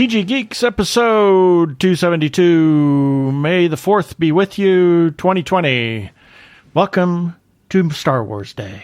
TG Geeks episode 272. May the 4th be with you, 2020. Welcome to Star Wars Day.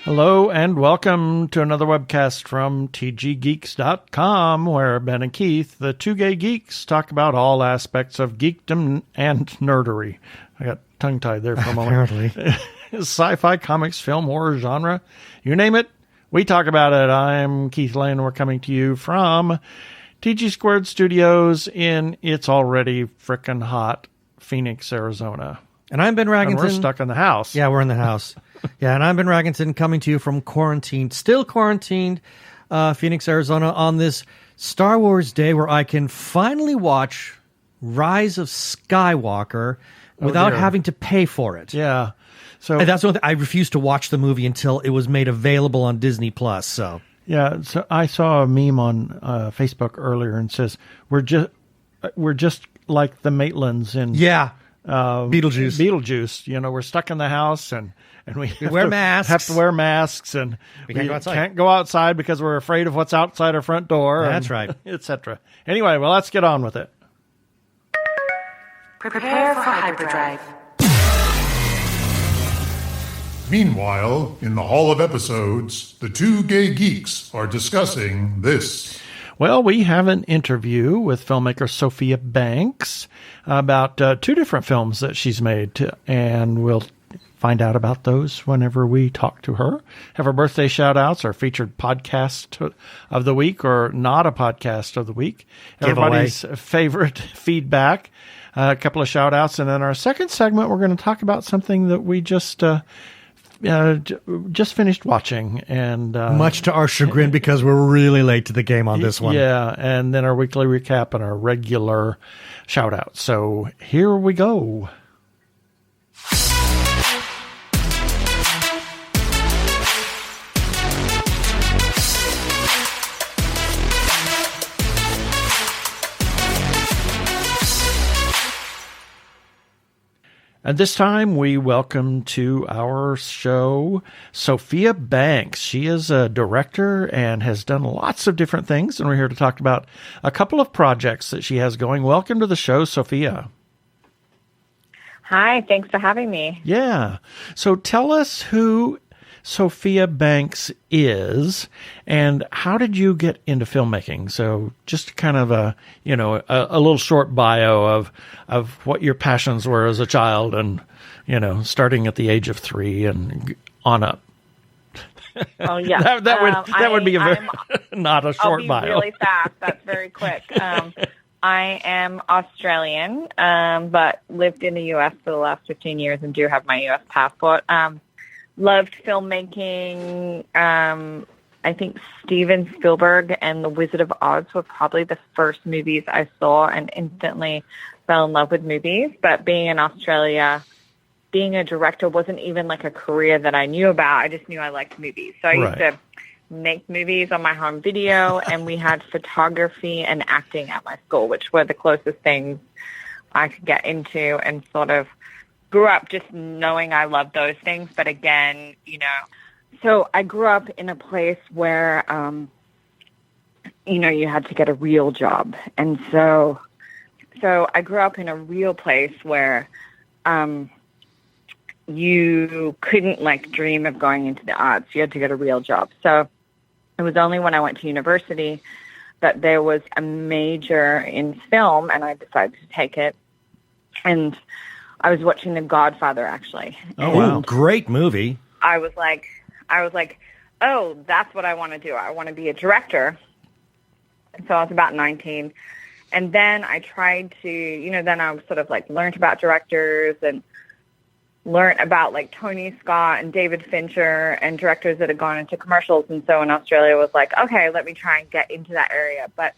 Hello and welcome to another webcast from tggeeks.com, where Ben and Keith, the Two Gay Geeks, talk about all aspects of geekdom and nerdery. I got tongue-tied there for a moment. Apparently. Sci-fi, comics, film, horror, genre, you name it, we talk about it. I'm Keith Lane. We're coming to you from TG Squared Studios in It's Already Frickin' Hot, Phoenix, Arizona. And I'm Ben Raggington. And we're stuck in the house. Yeah, we're in the house. Yeah, and I'm Ben Raggington coming to you from still quarantined, Phoenix, Arizona, on this Star Wars Day where I can finally watch Rise of Skywalker without having to pay for it. Yeah. So And that's one thing. I refused to watch the movie until it was made available on Disney Plus. So yeah, so I saw a meme on Facebook earlier and says we're just like the Maitlands in Beetlejuice. You know, we're stuck in the house and we wear masks. Have to wear masks, and we can't go outside because we're afraid of what's outside our front door. That's right, etc. Anyway, well, let's get on with it. Prepare for hyperdrive. Meanwhile, in the Hall of Episodes, the Two Gay Geeks are discussing this. Well, we have an interview with filmmaker Sophia Banks about two different films that she's made, and we'll find out about those whenever we talk to her. Have her birthday shout-outs, our featured podcast of the week, or not a podcast of the week. Everybody's favorite feedback, a couple of shout-outs, and then our second segment, we're going to talk about something that we just finished watching, and much to our chagrin because we're really late to the game on this one. Yeah, and then our weekly recap and our regular shout-out. So here we go. And this time we welcome to our show Sophia Banks. She is a director and has done lots of different things, and we're here to talk about a couple of projects that she has going. Welcome to the show, Sophia. Hi, thanks for having me. Yeah. So tell us who Sophia Banks is, and how did you get into filmmaking? So just kind of a little short bio of what your passions were as a child, and starting at the age of 3 and on up. Oh yeah, that would be a very not a short bio. Really fast. That's very quick. I am Australian, but lived in the U.S. for the last 15 years and do have my U.S. passport. Loved filmmaking. I think Steven Spielberg and The Wizard of Oz were probably the first movies I saw and instantly fell in love with movies. But being in Australia, being a director wasn't even like a career that I knew about. I just knew I liked movies. So I used to make movies on my home video, and we had photography and acting at my school, which were the closest things I could get into, and sort of grew up just knowing I loved those things. But again, so I grew up in a place where, you had to get a real job. And so I grew up in a real place where you couldn't dream of going into the arts. You had to get a real job. So it was only when I went to university that there was a major in film, and I decided to take it. And I was watching The Godfather, actually. Oh, wow. Great movie. I was like, oh, that's what I want to do. I want to be a director. And so I was about 19. And then I tried to, then I sort of learned about directors and learned about Tony Scott and David Fincher and directors that had gone into commercials. And so in Australia was like, okay, let me try and get into that area. But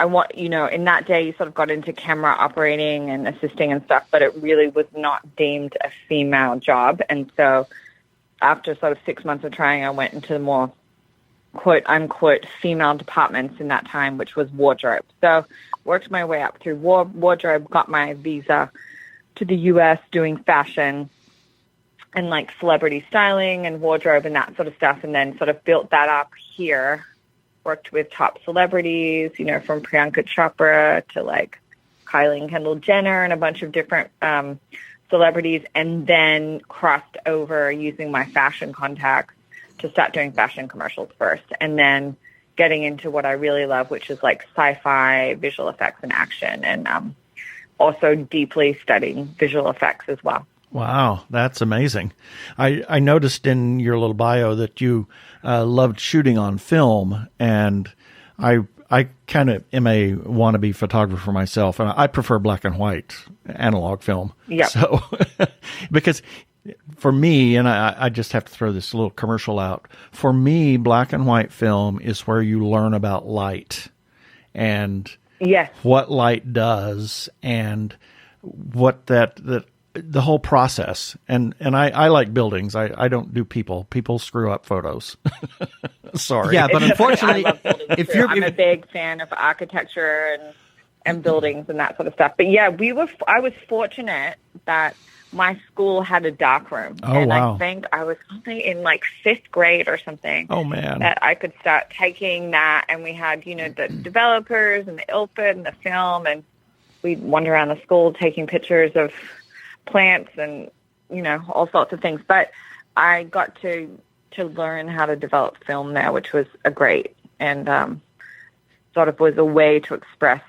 in that day you sort of got into camera operating and assisting and stuff, but it really was not deemed a female job. And so after sort of 6 months of trying, I went into the more quote unquote female departments in that time, which was wardrobe. So worked my way up through wardrobe, got my visa to the US doing fashion and like celebrity styling and wardrobe and that sort of stuff. And then sort of built that up here. Worked with top celebrities, from Priyanka Chopra to like Kylie and Kendall Jenner and a bunch of different celebrities, and then crossed over using my fashion contacts to start doing fashion commercials first, and then getting into what I really love, which is like sci-fi, visual effects and action, and also deeply studying visual effects as well. Wow, that's amazing. I noticed in your little bio that you loved shooting on film, and I kind of am a wannabe photographer myself, and I prefer black and white analog film. Yeah. So, because for me, and I just have to throw this little commercial out, for me, black and white film is where you learn about light and yes, what light does and what the whole process. And I like buildings. I don't do people. People screw up photos. Sorry. Yeah, but unfortunately, I'm a big fan of architecture and buildings and that sort of stuff. But yeah, I was fortunate that my school had a dark room. Oh, and wow. I think I was only in like 5th grade or something. Oh, man. That I could start taking that. And we had, the developers and the ILPID and the film. And we'd wander around the school taking pictures of plants and, all sorts of things. But I got to learn how to develop film there, which was a great and sort of was a way to express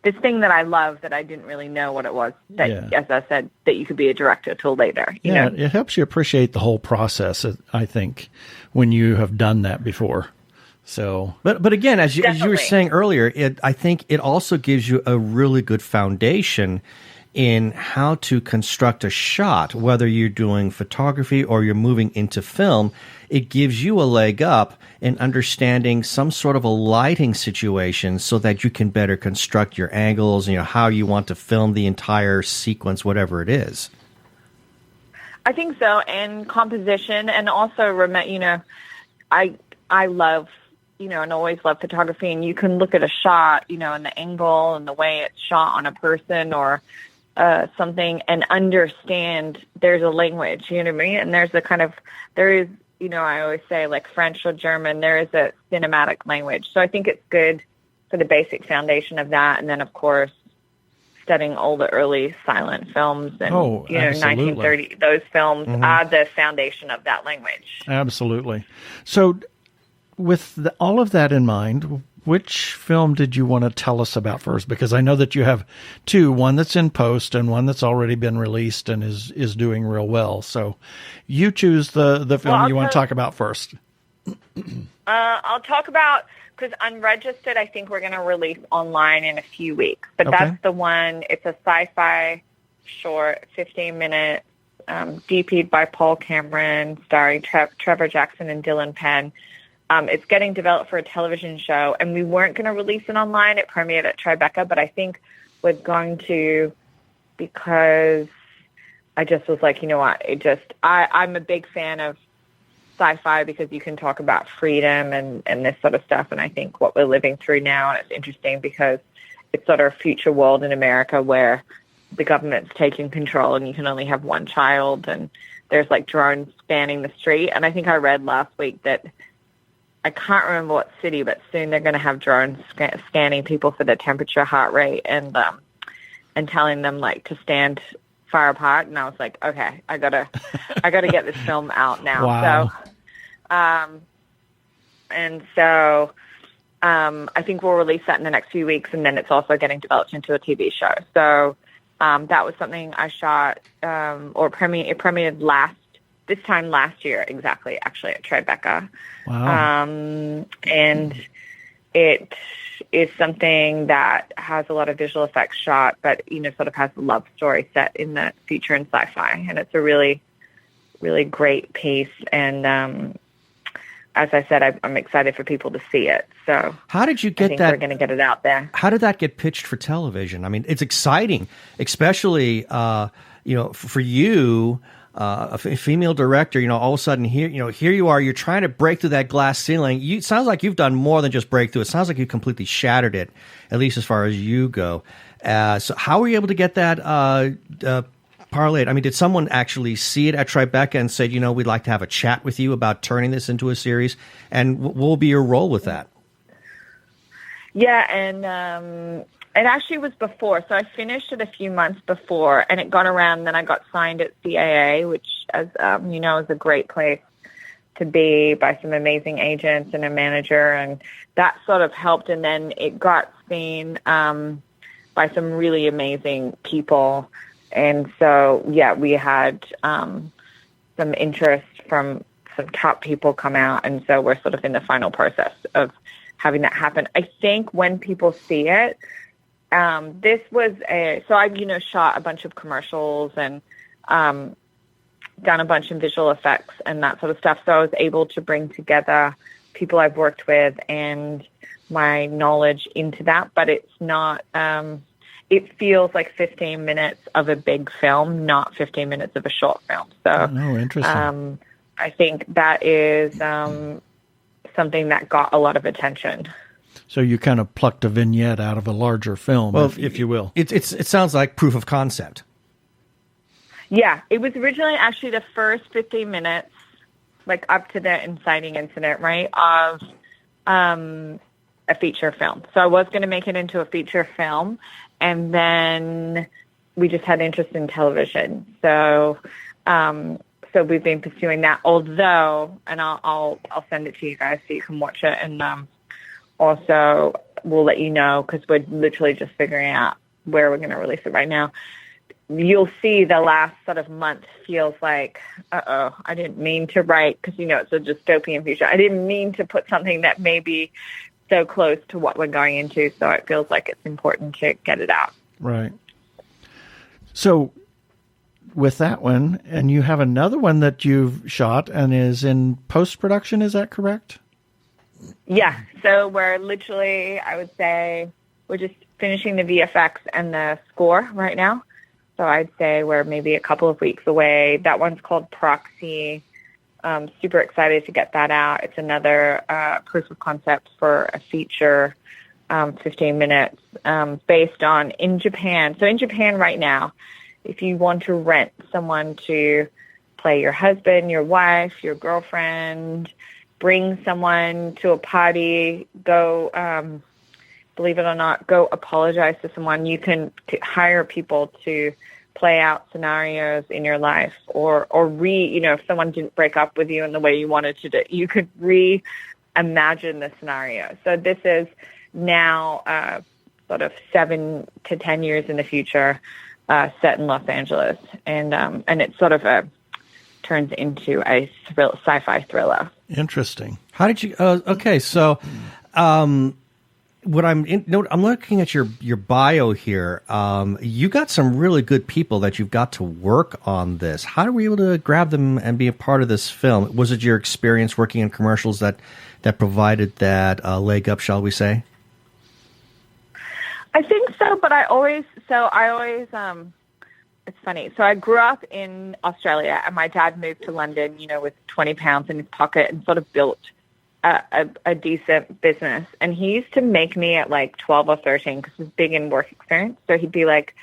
this thing that I love that I didn't really know what it was, that, as I said, that you could be a director till later. You know? It helps you appreciate the whole process, I think, when you have done that before. So, but again, as you were saying earlier, I think it also gives you a really good foundation in how to construct a shot, whether you're doing photography or you're moving into film. It gives you a leg up in understanding some sort of a lighting situation so that you can better construct your angles and how you want to film the entire sequence, whatever it is. I think so, and composition, and also, I love, and always love photography, and you can look at a shot, and the angle and the way it's shot on a person or something, and understand there's a language, you know what I mean? And there is, I always say, like French or German, there is a cinematic language. So I think it's good for the basic foundation of that. And then, of course, studying all the early silent films and, 1930, those films are the foundation of that language. Absolutely. So with all of that in mind, which film did you want to tell us about first? Because I know that you have two, one that's in post and one that's already been released and is doing real well. So you choose the film you want to talk about first. I'll talk about, because Unregistered, I think we're going to release online in a few weeks. But that's the one. It's a sci-fi short, 15 minutes, DP'd by Paul Cameron, starring Trevor Jackson and Dylan Penn. It's getting developed for a television show, and we weren't going to release it online. It premiered at Tribeca, but I think we're going to, because I just was like, I'm a big fan of sci-fi because you can talk about freedom and this sort of stuff, and I think what we're living through now, and it's interesting because it's sort of a future world in America where the government's taking control and you can only have one child, and there's like drones spanning the street. And I think I read last week that, I can't remember what city, but soon they're going to have drones scanning people for their temperature, heart rate, and telling them like to stand far apart. And I was like, okay, I gotta get this film out now. Wow. So, I think we'll release that in the next few weeks, and then it's also getting developed into a TV show. So, that was something I shot, it premiered this time last year, exactly, actually, at Tribeca. Wow. And it is something that has a lot of visual effects shot, but, sort of has a love story set in the future in sci-fi. And it's a really, really great piece. And as I said, I'm excited for people to see it. So how did you I get think that? we're going to get it out there. How did that get pitched for television? I mean, it's exciting, especially for you, a female director. All of a sudden here you are. You're trying to break through that glass ceiling. It sounds like you've done more than just break through. It sounds like you completely shattered it, at least as far as you go. So how were you able to get that parlayed? I mean, did someone actually see it at Tribeca and said, we'd like to have a chat with you about turning this into a series? And what will be your role with that? Yeah, and it actually was before. So I finished it a few months before, and it got around. Then I got signed at CAA, which, as is a great place to be, by some amazing agents and a manager, and that sort of helped. And then it got seen by some really amazing people. And so, yeah, we had some interest from some top people come out. And so we're sort of in the final process of having that happen. I think when people see it, this was so I've, shot a bunch of commercials and done a bunch of visual effects and that sort of stuff. So I was able to bring together people I've worked with and my knowledge into that. But it's not... it feels like 15 minutes of a big film, not 15 minutes of a short film. So, interesting. I think that is something that got a lot of attention. So you kind of plucked a vignette out of a larger film, if you will. It sounds like proof of concept. Yeah, it was originally actually the first 15 minutes, like up to the inciting incident, right, of a feature film. So I was going to make it into a feature film. And then we just had interest in television. So we've been pursuing that. Although, and I'll send it to you guys so you can watch it. And also we'll let you know, because we're literally just figuring out where we're going to release it right now. You'll see the last sort of month feels like, I didn't mean to write, because it's a dystopian future. I didn't mean to put something that may be so close to what we're going into, so it feels like it's important to get it out. Right. So with that one, and you have another one that you've shot and is in post-production, is that correct? Yeah. So we're literally, I would say, we're just finishing the VFX and the score right now. So I'd say we're maybe a couple of weeks away. That one's called Proxy. Super excited to get that out. It's another proof of concept for a feature, 15 minutes, based on in Japan. So in Japan right now, if you want to rent someone to play your husband, your wife, your girlfriend, bring someone to a party, go, believe it or not, go apologize to someone, you can hire people to play out scenarios in your life, or if someone didn't break up with you in the way you wanted to do, you could reimagine the scenario. So this is now sort of 7 to 10 years in the future, set in Los Angeles, and it sort of turns into a sci-fi thriller. Interesting. How did you? Okay, so. What I'm looking at your bio here. You got some really good people that you've got to work on this. How were you able to grab them and be a part of this film? Was it your experience working in commercials that provided that leg up, shall we say? I think so, but I always it's funny. So I grew up in Australia, and my dad moved to London, with 20 pounds in his pocket, and sort of built a decent business. And he used to make me at like 12 or 13, because he's big in work experience. So he'd be like,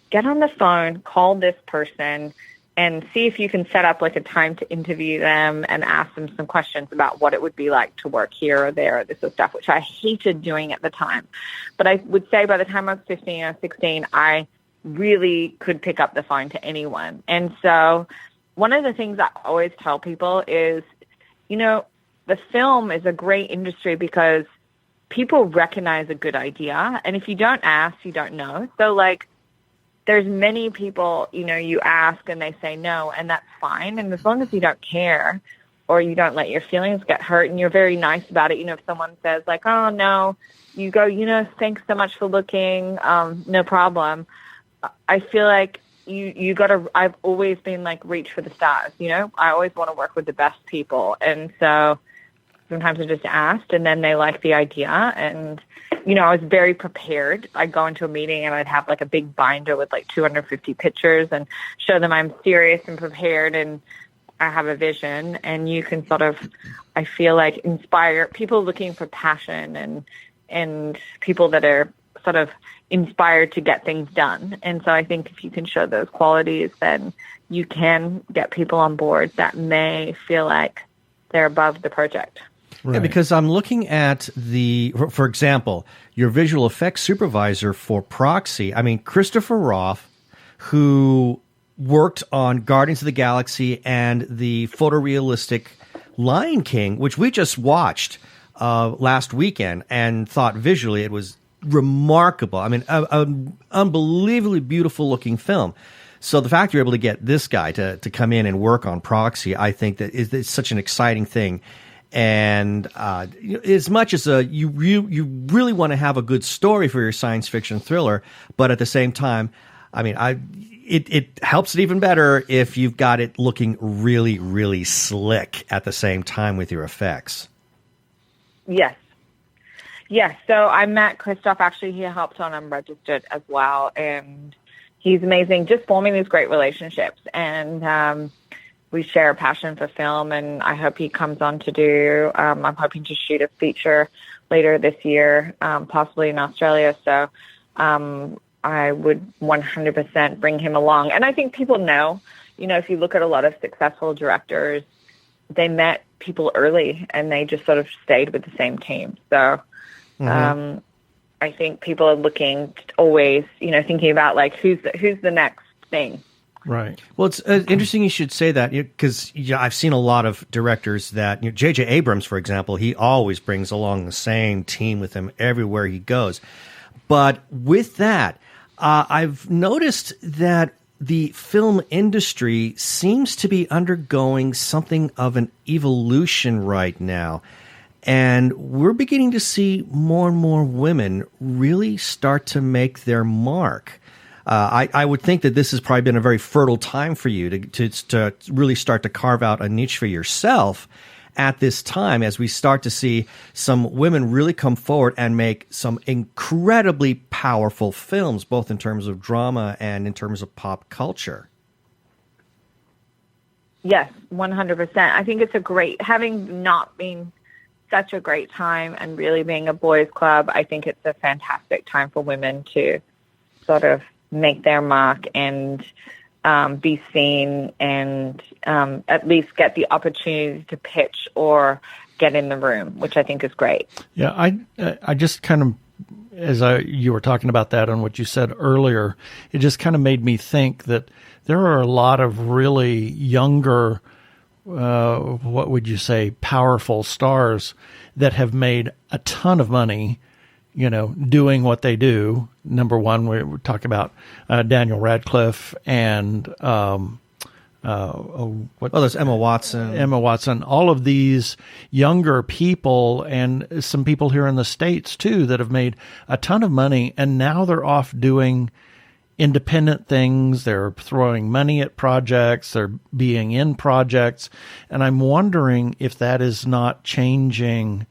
get on the phone, call this person, and see if you can set up like a time to interview them and ask them some questions about what it would be like to work here or there, or this sort of stuff, which I hated doing at the time. But I would say by the time I was 15 or 16, I really could pick up the phone to anyone. And so one of the things I always tell people is, the film is a great industry because people recognize a good idea. And if you don't ask, you don't know. So like, there's many people, you ask and they say no, and that's fine. And as long as you don't care, or you don't let your feelings get hurt, and you're very nice about it, if someone says like, oh no, you go, thanks so much for looking. No problem. I feel like you gotta, I've always been like, reach for the stars, I always want to work with the best people. And so sometimes I just asked, and then they liked the idea. And, you know, I was very prepared. I'd go into a meeting and I'd have like a big binder with like 250 pictures and show them I'm serious and prepared and I have a vision. And you can sort of, I feel like, inspire people looking for passion and people that are sort of inspired to get things done. And so I think if you can show those qualities, then you can get people on board that may feel like they're above the project. Right. Yeah, because I'm looking at for example, your visual effects supervisor for Proxy. I mean, Christopher Roth, who worked on Guardians of the Galaxy and the photorealistic Lion King, which we just watched last weekend and thought visually it was remarkable. I mean, an unbelievably beautiful looking film. So the fact you're able to get this guy to come in and work on Proxy, I think that is such an exciting thing. And as much as you really want to have a good story for your science fiction thriller, but at the same time, I mean, it helps it even better if you've got it looking really, really slick at the same time with your effects. Yes. Yes. So I met Christoph. Actually, he helped on Unregistered as well. And he's amazing, just forming these great relationships. And we share a passion for film. And I hope he comes on to do, I'm hoping to shoot a feature later this year, possibly in Australia. So I would 100% bring him along. And I think people know, you know, if you look at a lot of successful directors, they met people early and they just sort of stayed with the same team. So I think people are looking always, you know, thinking about like who's the next thing. Right. Well, it's interesting you should say that because I've seen a lot of directors that, J.J. Abrams, for example, he always brings along the same team with him everywhere he goes. But with that, I've noticed that the film industry seems to be undergoing something of an evolution right now. And we're beginning to see more and more women really start to make their mark. I would think that this has probably been a very fertile time for you to really start to carve out a niche for yourself at this time as we start to see some women really come forward and make some incredibly powerful films, both in terms of drama and in terms of pop culture. Yes, 100%. I think it's having not been such a great time and really being a boys' club, I think it's a fantastic time for women to sort of make their mark and be seen and at least get the opportunity to pitch or get in the room, which I think is great. Yeah, I just kind of, you were talking about that and what you said earlier, it just kind of made me think that there are a lot of really younger, what would you say, powerful stars that have made a ton of money, doing what they do. Number one, we talk about Daniel Radcliffe and there's Emma Watson. All of these younger people and some people here in the States too that have made a ton of money, and now they're off doing independent things. They're throwing money at projects. They're being in projects, and I'm wondering if that is not changing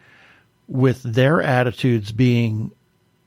with their attitudes being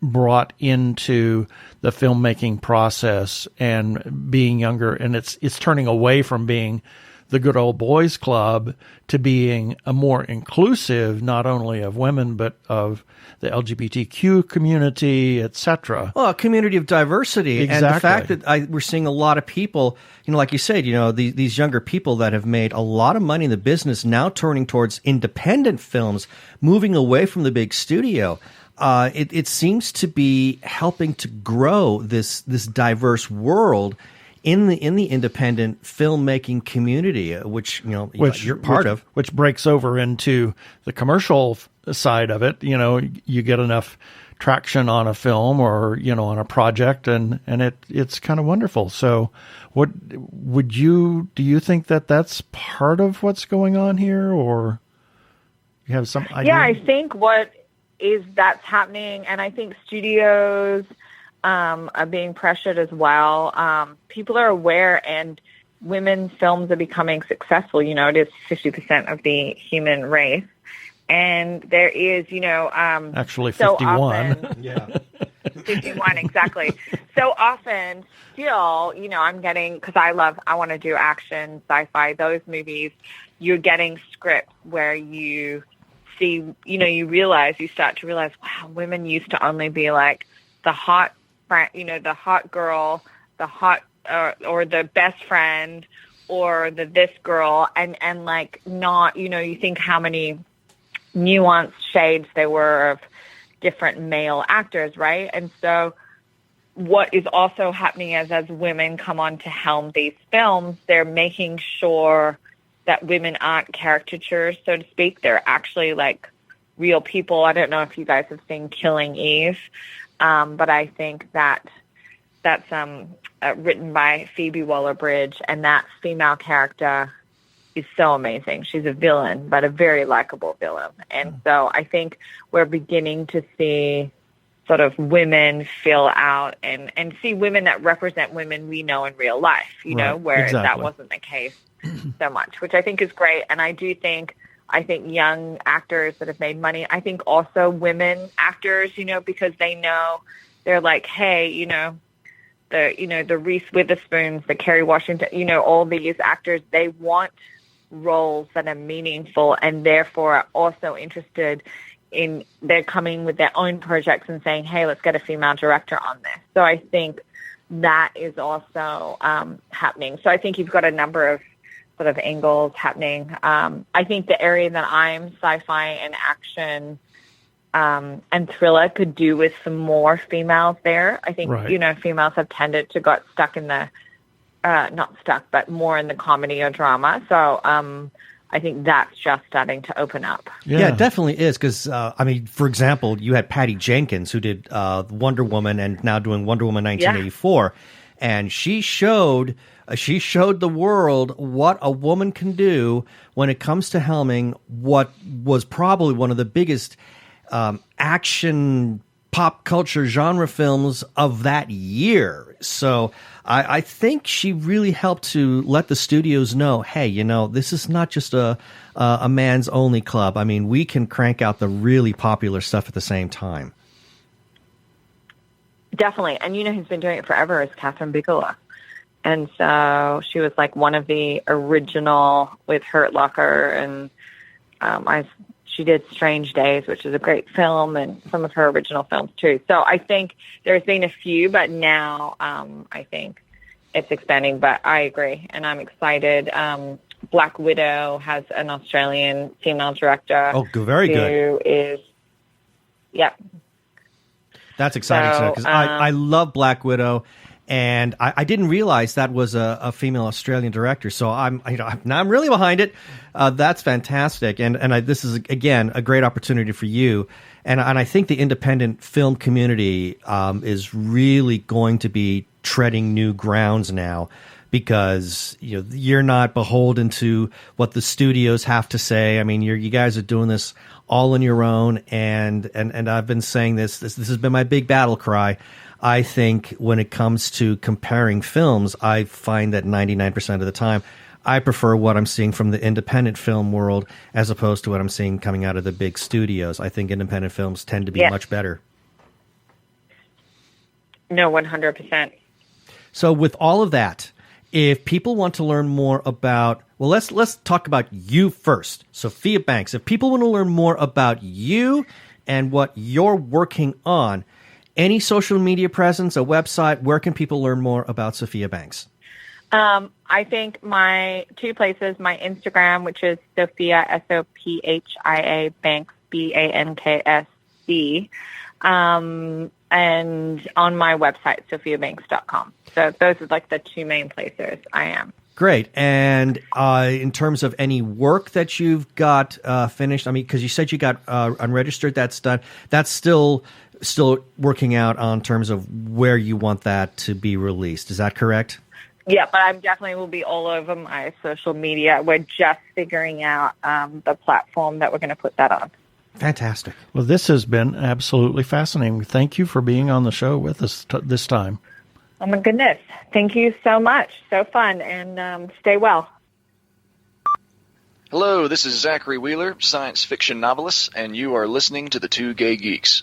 brought into the filmmaking process and being younger, and it's turning away from being the good old boys club to being a more inclusive, not only of women but of the LGBTQ community, etc. Well, a community of diversity. Exactly. And the fact that we're seeing a lot of people, like you said, these younger people that have made a lot of money in the business now turning towards independent films, moving away from the big studio. It seems to be helping to grow this diverse world in the independent filmmaking community, which you're part of, which breaks over into the commercial side of it. You get enough traction on a film or on a project, and it's kind of wonderful. So, what do you think that that's part of what's going on here, or you have some idea? Yeah, I think that's happening, and I think studios are being pressured as well. People are aware, and women's films are becoming successful. It is 50% of the human race, And there is, actually so 51. often, Yeah. 51, exactly. So often, still, I'm getting, because I want to do action, sci-fi, those movies, you're getting scripts where you see, you start to realize, wow, women used to only be like the hot friend, the hot girl, the hot, or the best friend, or the this girl, and like not, you think how many nuanced shades there were of different male actors, right? And so what is also happening as women come on to helm these films, they're making sure that women aren't caricatures, so to speak. They're actually like real people. I don't know if you guys have seen Killing Eve, but I think that's written by Phoebe Waller-Bridge, and that female character is so amazing. She's a villain, but a very likable villain. And so I think we're beginning to see sort of women fill out and see women that represent women we know in real life, whereas that wasn't the case so much, which I think is great. And I think young actors that have made money, I think also women actors, because they know, they're like, hey, the Reese Witherspoons, the Kerry Washington, all these actors, they want roles that are meaningful and therefore are also interested in, they're coming with their own projects and saying, hey, let's get a female director on this. So I think that is also happening. So I think you've got a number of sort of angles happening. I think the area that I'm, sci-fi and action and thriller, could do with some more females there. I think, females have tended to got stuck in the, not stuck, but more in the comedy or drama. So I think that's just starting to open up. Yeah, it definitely is. Because, for example, you had Patty Jenkins, who did Wonder Woman and now doing Wonder Woman 1984. Yeah. And she showed the world what a woman can do when it comes to helming what was probably one of the biggest action pop culture genre films of that year. So I think she really helped to let the studios know, hey, this is not just a man's only club. I mean, we can crank out the really popular stuff at the same time. Definitely. And who's been doing it forever is Catherine Bigelow. And so she was like one of the original with Hurt Locker, and she did Strange Days, which is a great film, and some of her original films too. So I think there's been a few, but now I think it's expanding. But I agree, and I'm excited. Black Widow has an Australian female director. Oh, very good. Who is, That's exciting because I love Black Widow. And I didn't realize that was a female Australian director. So now I'm really behind it. That's fantastic. And this is, again, a great opportunity for you. And I think the independent film community is really going to be treading new grounds now, because you're not beholden to what the studios have to say. I mean, you guys are doing this all on your own. And I've been saying this has been my big battle cry. I think when it comes to comparing films, I find that 99% of the time, I prefer what I'm seeing from the independent film world as opposed to what I'm seeing coming out of the big studios. I think independent films tend to be much better. No, 100%. So with all of that, if people want to learn more about, well, let's talk about you first. Sophia Banks, if people want to learn more about you and what you're working on, any social media presence, a website, where can people learn more about Sophia Banks? I think my two places, my Instagram, which is Sophia, Sophia Banks, Banksc, and on my website, sophiabanks.com. So those are like the two main places I am. Great. And in terms of any work that you've got finished, because you said you got Unregistered, that's done. That's still working out on terms of where you want that to be released. Is that correct? Yeah, but I definitely will be all over my social media. We're just figuring out the platform that we're going to put that on. Fantastic. Well, this has been absolutely fascinating. Thank you for being on the show with us this time. Oh, my goodness. Thank you so much. So fun, and stay well. Hello, this is Zachary Wheeler, science fiction novelist, and you are listening to the Two Gay Geeks.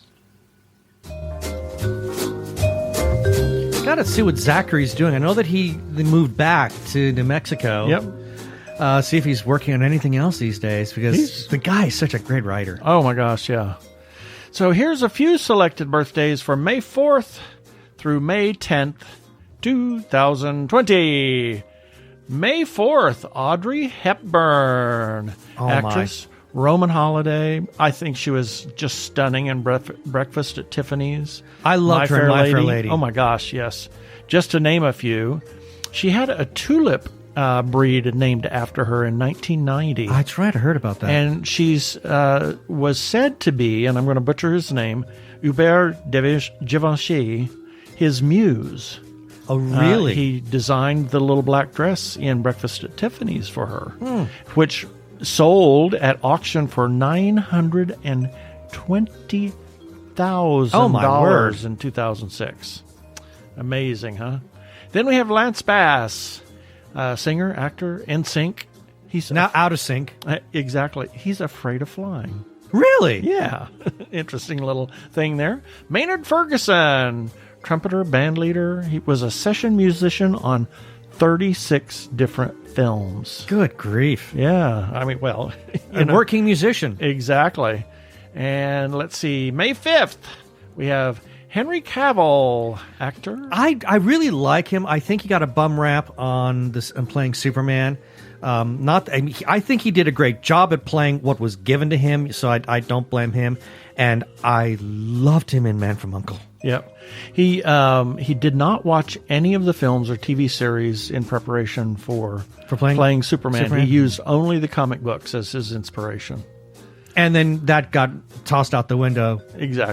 Gotta see what Zachary's doing. I know that they moved back to New Mexico. Yep. See if he's working on anything else these days, because the guy is such a great writer. Oh my gosh, yeah. So here's a few selected birthdays from May 4th through May 10th, 2020. May 4th, Audrey Hepburn, actress. Roman Holiday. I think she was just stunning in Breakfast at Tiffany's. I loved her in My Fair Lady. Oh my gosh, yes. Just to name a few. She had a tulip breed named after her in 1990. That's right, I heard about that. And she's was said to be, and I'm going to butcher his name, Hubert de Givenchy, his muse. Oh, really? He designed the little black dress in Breakfast at Tiffany's for her, which sold at auction for $920,000 in 2006. Amazing, huh? Then we have Lance Bass, singer, actor, NSYNC. He's now out of sync. Exactly. He's afraid of flying. Really? Yeah. Interesting little thing there. Maynard Ferguson, trumpeter, band leader. He was a session musician on 36 different films. Good grief. Yeah. I mean, well. A working musician. Exactly. And let's see. May 5th, we have Henry Cavill, actor. I really like him. I think he got a bum rap on playing Superman. I think he did a great job at playing what was given to him, so I don't blame him. And I loved him in Man from U.N.C.L.E. Yep. He did not watch any of the films or TV series in preparation for playing Superman. He used only the comic books as his inspiration. And then that got tossed out the window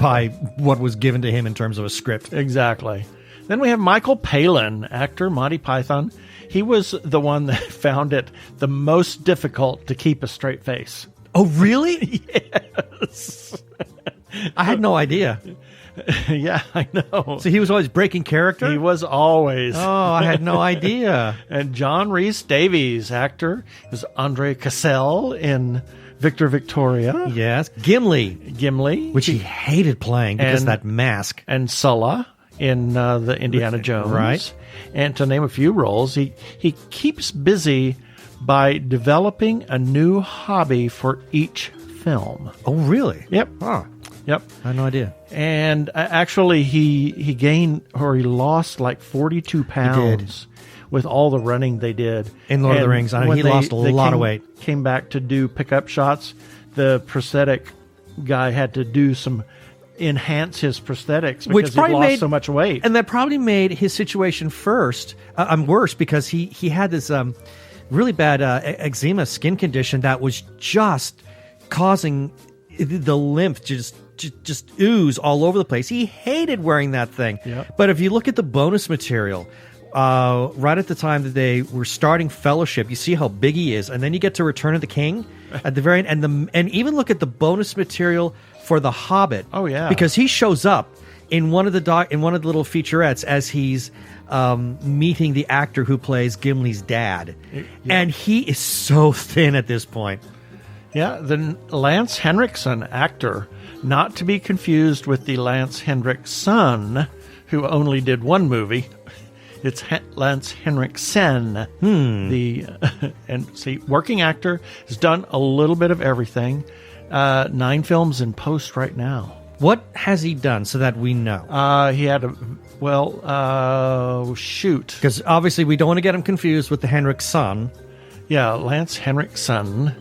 by what was given to him in terms of a script. Exactly. Then we have Michael Palin, actor, Monty Python. He was the one that found it the most difficult to keep a straight face. Oh, really? Yes. I had no idea. Yeah, I know. So he was always breaking character? He was always. Oh, I had no idea. And John Rhys Davies, actor, was Andre Cassell in Victor Victoria. Yes. Gimli. Which he hated playing because that mask. And Sulla in the Indiana Jones. Right. And to name a few roles, he keeps busy by developing a new hobby for each film. Oh, really? Yep. Huh. Yep. I had no idea. And actually, he gained, or he lost like 42 pounds with all the running they did. In Lord of the Rings, he lost a lot of weight. Came back to do pickup shots. The prosthetic guy had to enhance his prosthetics because he lost so much weight. And that probably made his situation worse because he had this really bad eczema skin condition that was just causing the lymph just ooze all over the place. He hated wearing that thing. Yep. But if you look at the bonus material, right at the time that they were starting Fellowship, you see how big he is, and then you get to Return of the King at the very end, and even look at the bonus material for The Hobbit. Oh yeah, because he shows up in one of the little featurettes as he's meeting the actor who plays Gimli's dad, and he is so thin at this point. Yeah, the Lance Henriksen, actor, not to be confused with the Lance Henriksen, who only did one movie. It's Lance Henriksen. Working actor, has done a little bit of everything. 9 films in post right now. What has he done so that we know? He had shoot. Because obviously we don't want to get him confused with the Henriksen. Yeah, Lance Henriksen.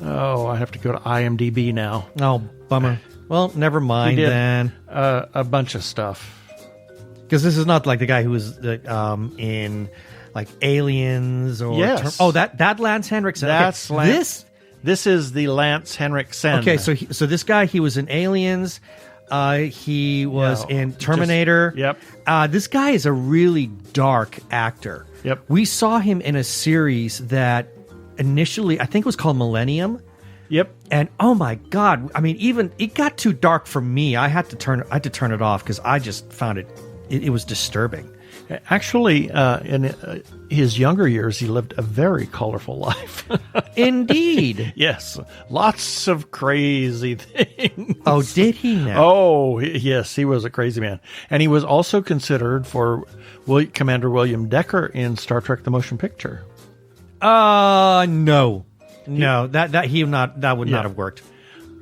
Oh, I have to go to IMDb now. Oh, bummer. Well, never mind then. A bunch of stuff. Because this is not like the guy who was in like Aliens or... Yes. That Lance Henriksen. That's okay. This is the Lance Henriksen. Okay, so this guy, he was in Aliens. He was in Terminator. Yep. This guy is a really dark actor. Yep. We saw him in a series that initially, I think it was called Millennium. Yep. And oh my God, I mean, even it got too dark for me. I had to turn it off because I just found it was disturbing. Actually, in his younger years, he lived a very colorful life. Indeed. Yes, lots of crazy things. Oh, did he now? Oh, yes, he was a crazy man. And he was also considered for Commander William Decker in Star Trek The Motion Picture. No. No, that would not have worked.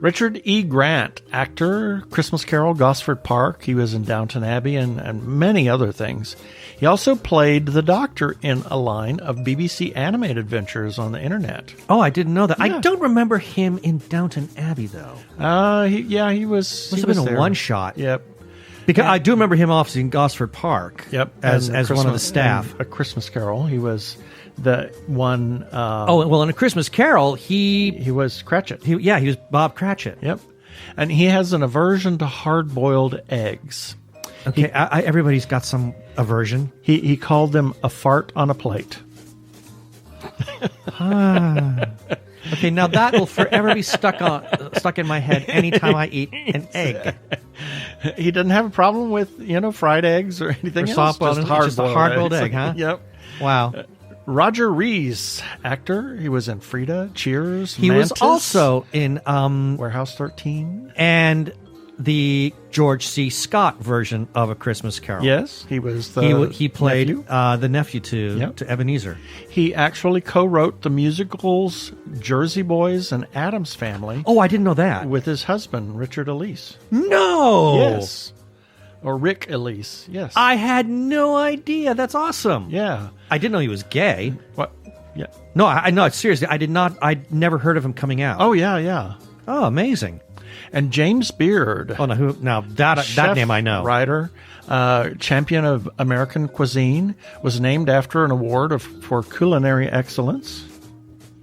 Richard E. Grant, actor, Christmas Carol, Gosford Park. He was in Downton Abbey and many other things. He also played the Doctor in a line of BBC animated adventures on the internet. Oh, I didn't know that. Yeah. I don't remember him in Downton Abbey, though. He was. Must have been a one-shot. Yep. Because I do remember him obviously in Gosford Park. Yep. As one of the staff. A Christmas Carol. He was the one. In A Christmas Carol, he was Cratchit. He was Bob Cratchit. Yep. And he has an aversion to hard-boiled eggs. Okay, everybody's got some aversion. He called them a fart on a plate. Okay, now that will forever be stuck in my head anytime I eat an egg. He doesn't have a problem with fried eggs or anything else. Just a hard-boiled egg, huh? Yep. Wow. Roger Rees, actor. He was in Frida, Cheers, He Mantis, was also in Warehouse 13. And the George C. Scott version of A Christmas Carol. Yes, he was he played nephew. The nephew to Ebenezer. He actually co-wrote the musicals Jersey Boys and Addams Family. Oh, I didn't know that. With his husband, Richard Elise. No! Yes. Or Rick Elise, yes. I had no idea. That's awesome. Yeah. I didn't know he was gay. What? Yeah. No, seriously, I'd never heard of him coming out. Oh, yeah. Oh, amazing. And James Beard. Oh, no, that name I know. Writer, champion of American cuisine, was named after an award for culinary excellence.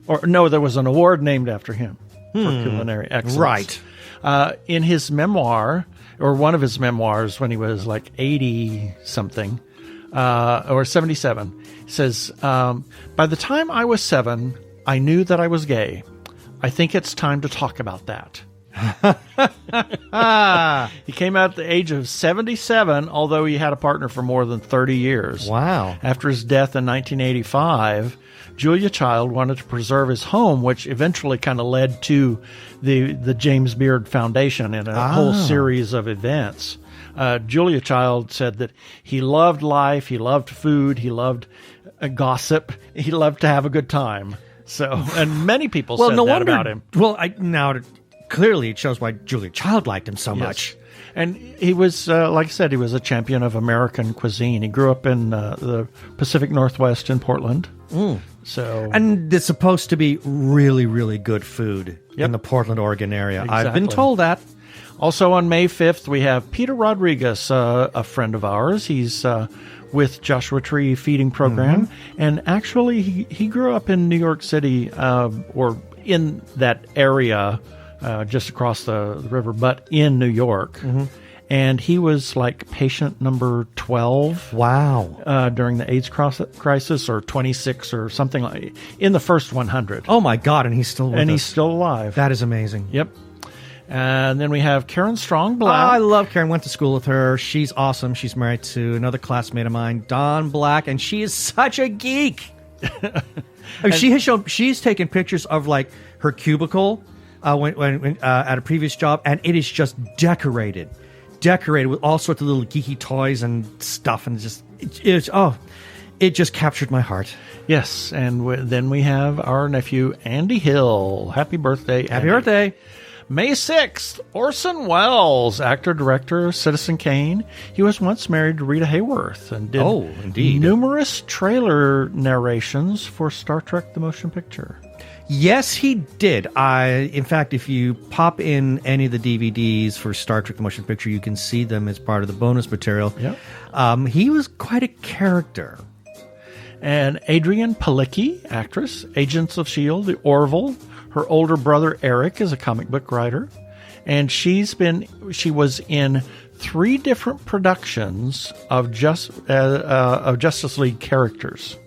Or, no, there was an award named after him for culinary excellence. Right. In his memoir, or one of his memoirs when he was like 80-something, or 77, he says, by the time I was 7, I knew that I was gay. I think it's time to talk about that. He came out at the age of 77, although he had a partner for more than 30 years. Wow. After his death in 1985, Julia Child wanted to preserve his home, which eventually kind of led to the James Beard Foundation and a whole series of events. Julia Child said that he loved life, he loved food, he loved gossip, he loved to have a good time. So, and many people said that about him. Well, clearly it shows why Julia Child liked him so much. And he was, like I said, he was a champion of American cuisine. He grew up in the Pacific Northwest in Portland. So, and it's supposed to be really, really good food in the Portland, Oregon area. Exactly. I've been told that. Also on May 5th, we have Peter Rodriguez, a friend of ours. He's with Joshua Tree Feeding Program. And actually, he grew up in New York City, or in that area, just across the river, but in New York. And he was like patient number 12. Wow. During the AIDS crisis, or 26 or something like in the first 100. Oh my God, and he's still with us. He's still alive. That is amazing. Yep. And then we have Karen Strong Black. I love Karen. Went to school with her. She's awesome. She's married to another classmate of mine, Don Black, and she is such a geek. She's taken pictures of like her cubicle when at a previous job, and it is just decorated with all sorts of little geeky toys and stuff, and it just captured my heart. Yes, and then we have our nephew Andy Hill. Happy birthday, Andy. Happy birthday. May 6th, Orson Welles, actor, director, Citizen Kane. He was once married to Rita Hayworth and did numerous trailer narrations for Star Trek The Motion Picture. Yes, he did. In fact, if you pop in any of the DVDs for Star Trek The Motion Picture, you can see them as part of the bonus material. Yep. He was quite a character. And Adrienne Palicki, actress, Agents of S.H.I.E.L.D., The Orville. Her older brother, Eric, is a comic book writer. And she was in 3 different productions of Justice League characters.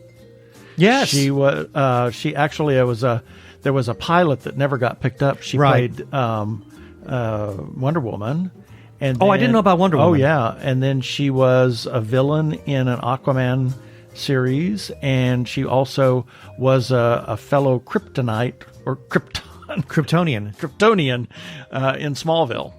Yes. She was. She actually. There was a pilot that never got picked up. She played Wonder Woman, And I didn't know about Wonder Woman. Oh, yeah. And then she was a villain in an Aquaman series, and she also was a fellow Kryptonite, or Kryptonian in Smallville.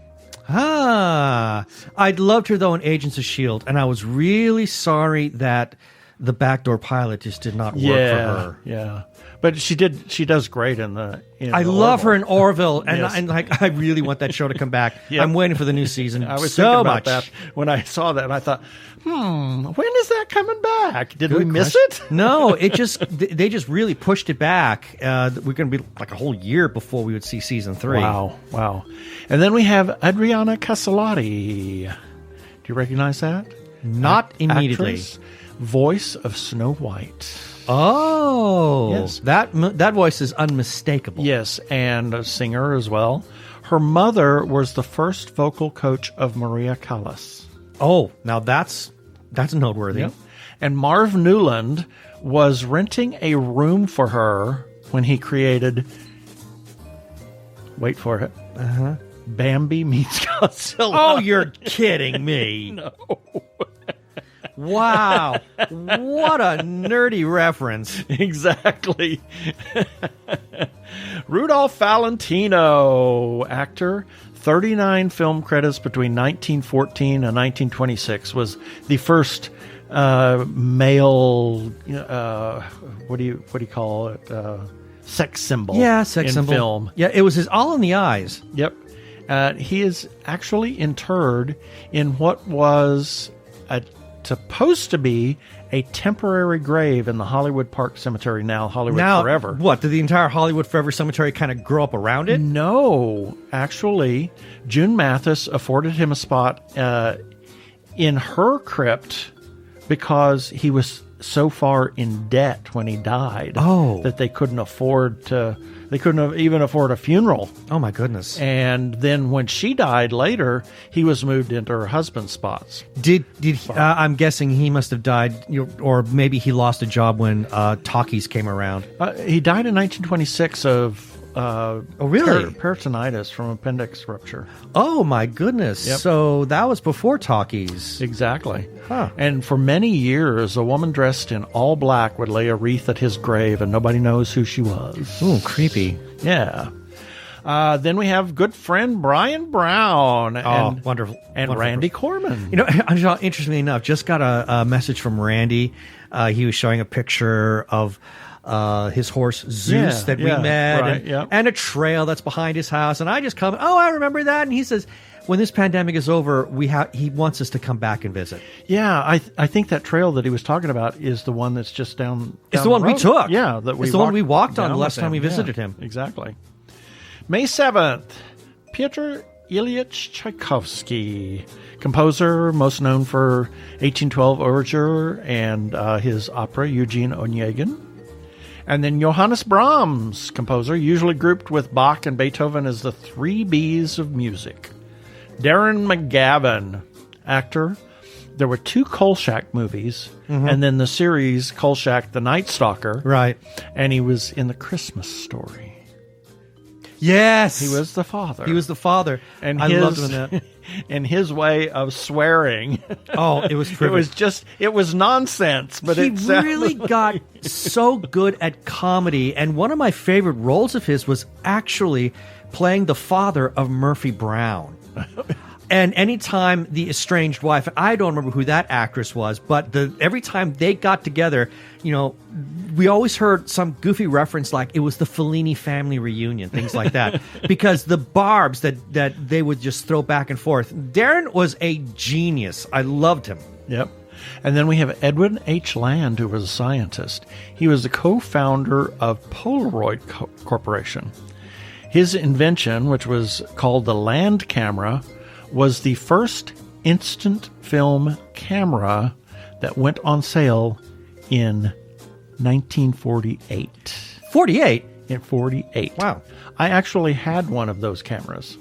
I loved her, though, in Agents of S.H.I.E.L.D., and I was really sorry that the backdoor pilot just did not work for her. Yeah. But she does great in the. I love her in Orville. Orville, and, Yes. and I really want that show to come back. Yep. I'm waiting for the new season. I was so thinking much. about that when I saw that, and I thought, when is that coming back? Did we miss question. it? No, they just really pushed it back. We're going to be like a whole year before we would see season 3. Wow. And then we have Adriana Castellati. Do you recognize that? Not immediately. Actress, voice of Snow White. Oh, Yes. that voice is unmistakable. Yes, and a singer as well. Her mother was the first vocal coach of Maria Callas. Oh, now that's noteworthy. Yep. And Marv Newland was renting a room for her when he created, wait for it, Bambi Meets Godzilla. Oh, you're kidding me. No. Wow. What a nerdy reference. Exactly. Rudolph Valentino, actor, 39 film credits between 1914 and 1926, was the first male, what do you call it? Sex symbol. Yeah, sex in symbol. film. Yeah, it was his All in the Eyes. Yep. He is actually interred in what was supposed to be a temporary grave in the Hollywood Park Cemetery, now Hollywood Forever. What, did the entire Hollywood Forever Cemetery kind of grow up around it? No. Actually, June Mathis afforded him a spot in her crypt because he was so far in debt when he died that they couldn't even afford a funeral. Oh my goodness. And then when she died later, he was moved into her husband's spots. Did I'm guessing he must have died, or maybe he lost a job when talkies came around. He died in 1926 of really? peritonitis from appendix rupture. Oh my goodness. Yep. So that was before talkies. Exactly. Huh. And for many years, a woman dressed in all black would lay a wreath at his grave, and nobody knows who she was. Ooh, creepy. Yeah. Then we have good friend Brian Brown. And, wonderful. And wonderful. Randy Corman. Interestingly enough, just got a message from Randy. He was showing a picture of his horse Zeus that we met, right, and a trail that's behind his house. And I just come, I remember that. And he says, when this pandemic is over, he wants us to come back and visit. Yeah, I think that trail that he was talking about is the one that's just down. It's the one we road. took. Yeah, it's the one we walked on the last time we visited Yeah, him. Exactly. May 7th, Pyotr Ilyich Tchaikovsky, composer, most known for 1812 Overture and his opera Eugene Onegin. And then Johannes Brahms, composer, usually grouped with Bach and Beethoven as the 3 B's of music. Darren McGavin, actor. There were 2 Kolchak movies, and then the series Kolchak the Night Stalker. Right. And he was in The Christmas Story. Yes. He was the father. He was the father. And I loved him in that. And his way of swearing. Oh, it was terrific. It was nonsense, but he really got so good at comedy. And one of my favorite roles of his was actually playing the father of Murphy Brown. And anytime the estranged wife, I don't remember who that actress was, but every time they got together, we always heard some goofy reference like it was the Fellini family reunion, things like that, because the barbs that they would just throw back and forth. Darren was a genius. I loved him. Yep. And then we have Edwin H. Land, who was a scientist. He was the co-founder of Polaroid Corporation. His invention, which was called the Land camera, was the first instant film camera that went on sale in 1948. 48? In 48. Wow. I actually had one of those cameras.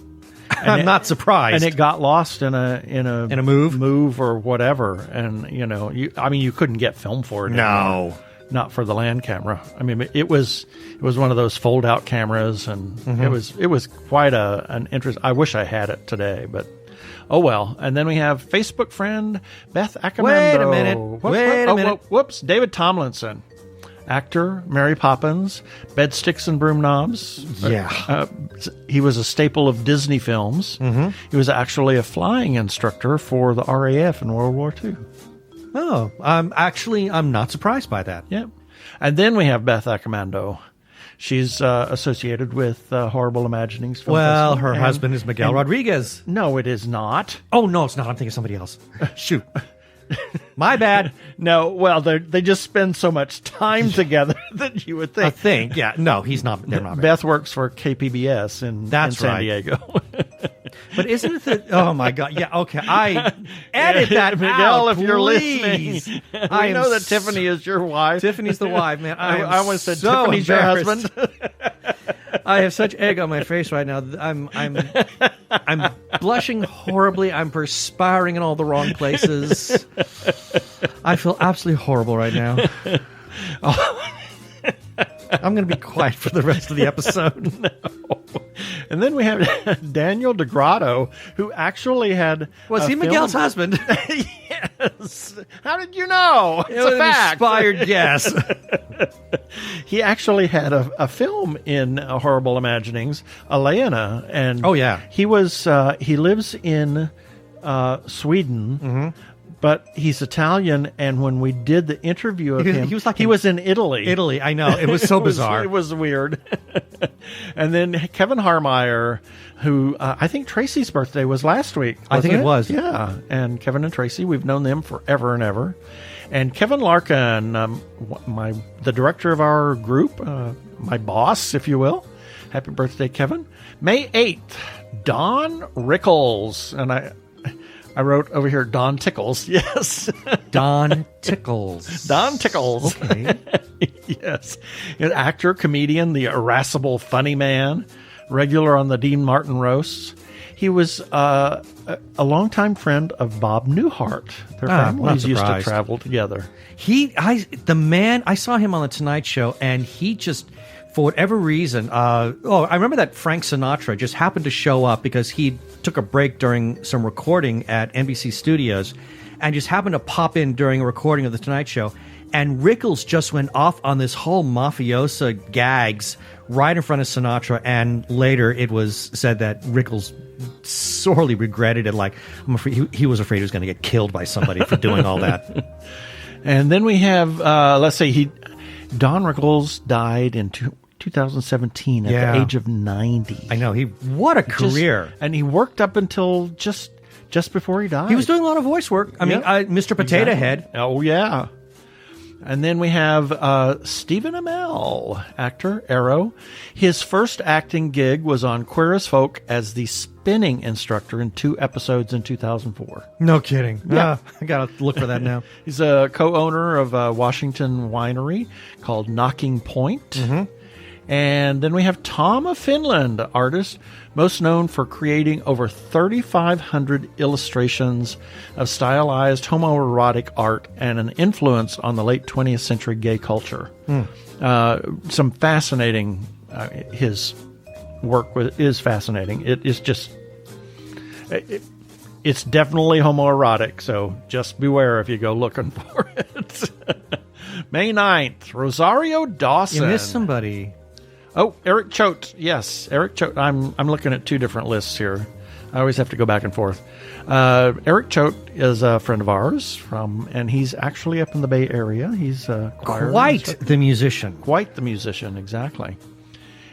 I'm not surprised. And it got lost in a move or whatever. And you couldn't get film for it. No. Not for the Land camera. I mean, it was one of those fold out cameras, and it was quite an interest. I wish I had it today, but Oh, well. And then we have Facebook friend Beth Acamando. Wait a minute. Wait a minute. Whoops. David Tomlinson. Actor, Mary Poppins, Bed Sticks and Broom Knobs. Yeah. He was a staple of Disney films. Mm-hmm. He was actually a flying instructor for the RAF in World War II. Oh, I'm not surprised by that. Yeah. And then we have Beth Acamando. She's associated with Horrible Imaginings Film Well, Festival. her husband is Miguel Rodriguez. No, it is not. Oh, no, it's not. I'm thinking of somebody else. Shoot. My bad. No, well, they just spend so much time together that you would think. I think, yeah. No, he's not. They're not. Beth works for KPBS in San Diego. But isn't it that? Oh my God! Yeah, okay. I edit that Miguel, out, if you're please. listening. I know that Tiffany is your wife. Tiffany's the wife, man. I almost said so Tiffany's your husband. I have such egg on my face right now. I'm blushing horribly. I'm perspiring in all the wrong places. I feel absolutely horrible right now. I'm going to be quiet for the rest of the episode. No. And then we have Daniel DeGrotto, who actually had... Was he Miguel's husband? Yes. How did you know? It's a fact. Inspired guess. He actually had a film in Horrible Imaginings, Elena, and oh yeah, he lives in Sweden. Mm-hmm. But he's Italian, and when we did the interview of him, he was in Italy. Italy, I know. It was so bizarre. It was weird. And then Kevin Harmeyer, who I think Tracy's birthday was last week. I think it was. Yeah. And Kevin and Tracy, we've known them forever and ever. And Kevin Larkin, the director of our group, my boss, if you will. Happy birthday, Kevin. May 8th, Don Rickles. And I wrote over here, Don Tickles. Yes. Don Tickles. Don Tickles. Okay. Yes. An actor, comedian, the irascible funny man, regular on the Dean Martin roasts. He was a longtime friend of Bob Newhart. Their families used to travel together. I saw him on The Tonight Show, and he just... For whatever reason, I remember that Frank Sinatra just happened to show up because he took a break during some recording at NBC Studios and just happened to pop in during a recording of The Tonight Show. And Rickles just went off on this whole mafiosa gags right in front of Sinatra. And later it was said that Rickles sorely regretted it. Like, I'm afraid he was afraid he was going to get killed by somebody for doing all that. And then we have, Don Rickles died in 2017 at the age of 90. I know. What a career. And he worked up until just before he died. He was doing a lot of voice work. I mean, Mr. Potato Head. Oh, yeah. And then we have Stephen Amell, actor, Arrow. His first acting gig was on Queer as Folk as the spinning instructor in 2 episodes in 2004. No kidding. Yeah. I got to look for that now. He's a co-owner of a Washington winery called Knocking Point. Mm-hmm. And then we have Tom of Finland, artist, most known for creating over 3,500 illustrations of stylized homoerotic art and an influence on the late 20th century gay culture. Some fascinating, his work is fascinating. It is just, it's definitely homoerotic, so just beware if you go looking for it. May 9th, Rosario Dawson. You missed somebody. Oh, Eric Choate. Yes, Eric Choate. I'm looking at 2 different lists here. I always have to go back and forth. Eric Choate is a friend of ours and he's actually up in the Bay Area. He's quite the musician. Quite the musician, exactly.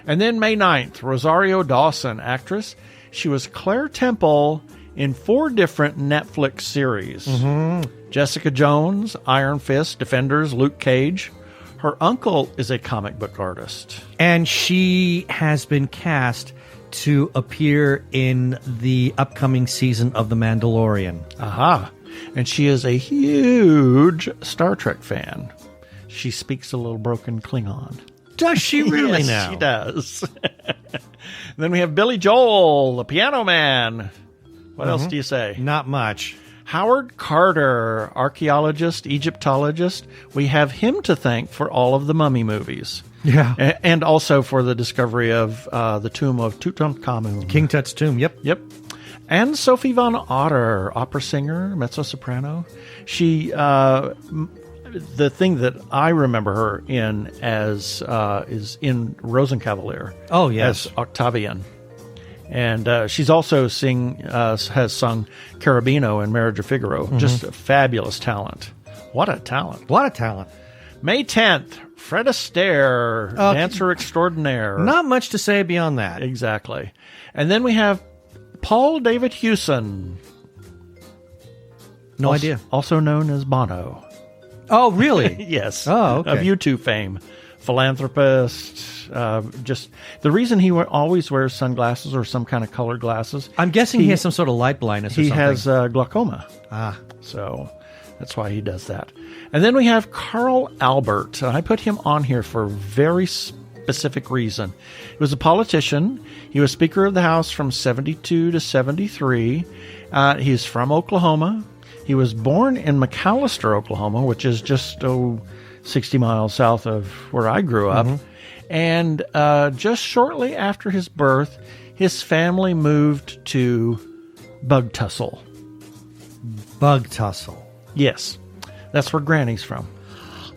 And then May 9th, Rosario Dawson, actress. She was Claire Temple in 4 different Netflix series. Mm-hmm. Jessica Jones, Iron Fist, Defenders, Luke Cage. Her uncle is a comic book artist. And she has been cast to appear in the upcoming season of The Mandalorian. Aha. And she is a huge Star Trek fan. She speaks a little broken Klingon. Does she really yes, now? She does. Then we have Billy Joel, the piano man. What else do you say? Not much. Howard Carter, archaeologist, Egyptologist. We have him to thank for all of the Mummy movies. Yeah. And also for the discovery of the tomb of Tutankhamun. King Tut's tomb, yep. Yep. And Sophie von Otter, opera singer, mezzo-soprano. She, the thing that I remember her in as is in Rosenkavalier. Oh, yes. As Octavian. And she's also has sung Carabino in Marriage of Figaro. Mm-hmm. Just a fabulous talent. What a talent. What a talent. May 10th, Fred Astaire, dancer extraordinaire. Not much to say beyond that. Exactly. And then we have Paul David Hewson. No idea. Also known as Bono. Oh, really? Yes. Oh, okay. Of U2 fame. Philanthropist. Just the reason he always wears sunglasses or some kind of colored glasses. I'm guessing he has some sort of light blindness or something. He has glaucoma. So that's why he does that. And then we have Carl Albert. I put him on here for a very specific reason. He was a politician. He was Speaker of the House from 72 to 73. He's from Oklahoma. He was born in McAlester, Oklahoma, which is just 60 miles south of where I grew up. Mm-hmm. And just shortly after his birth, his family moved to Bug Tussle. Bug Tussle. Yes. That's where Granny's from.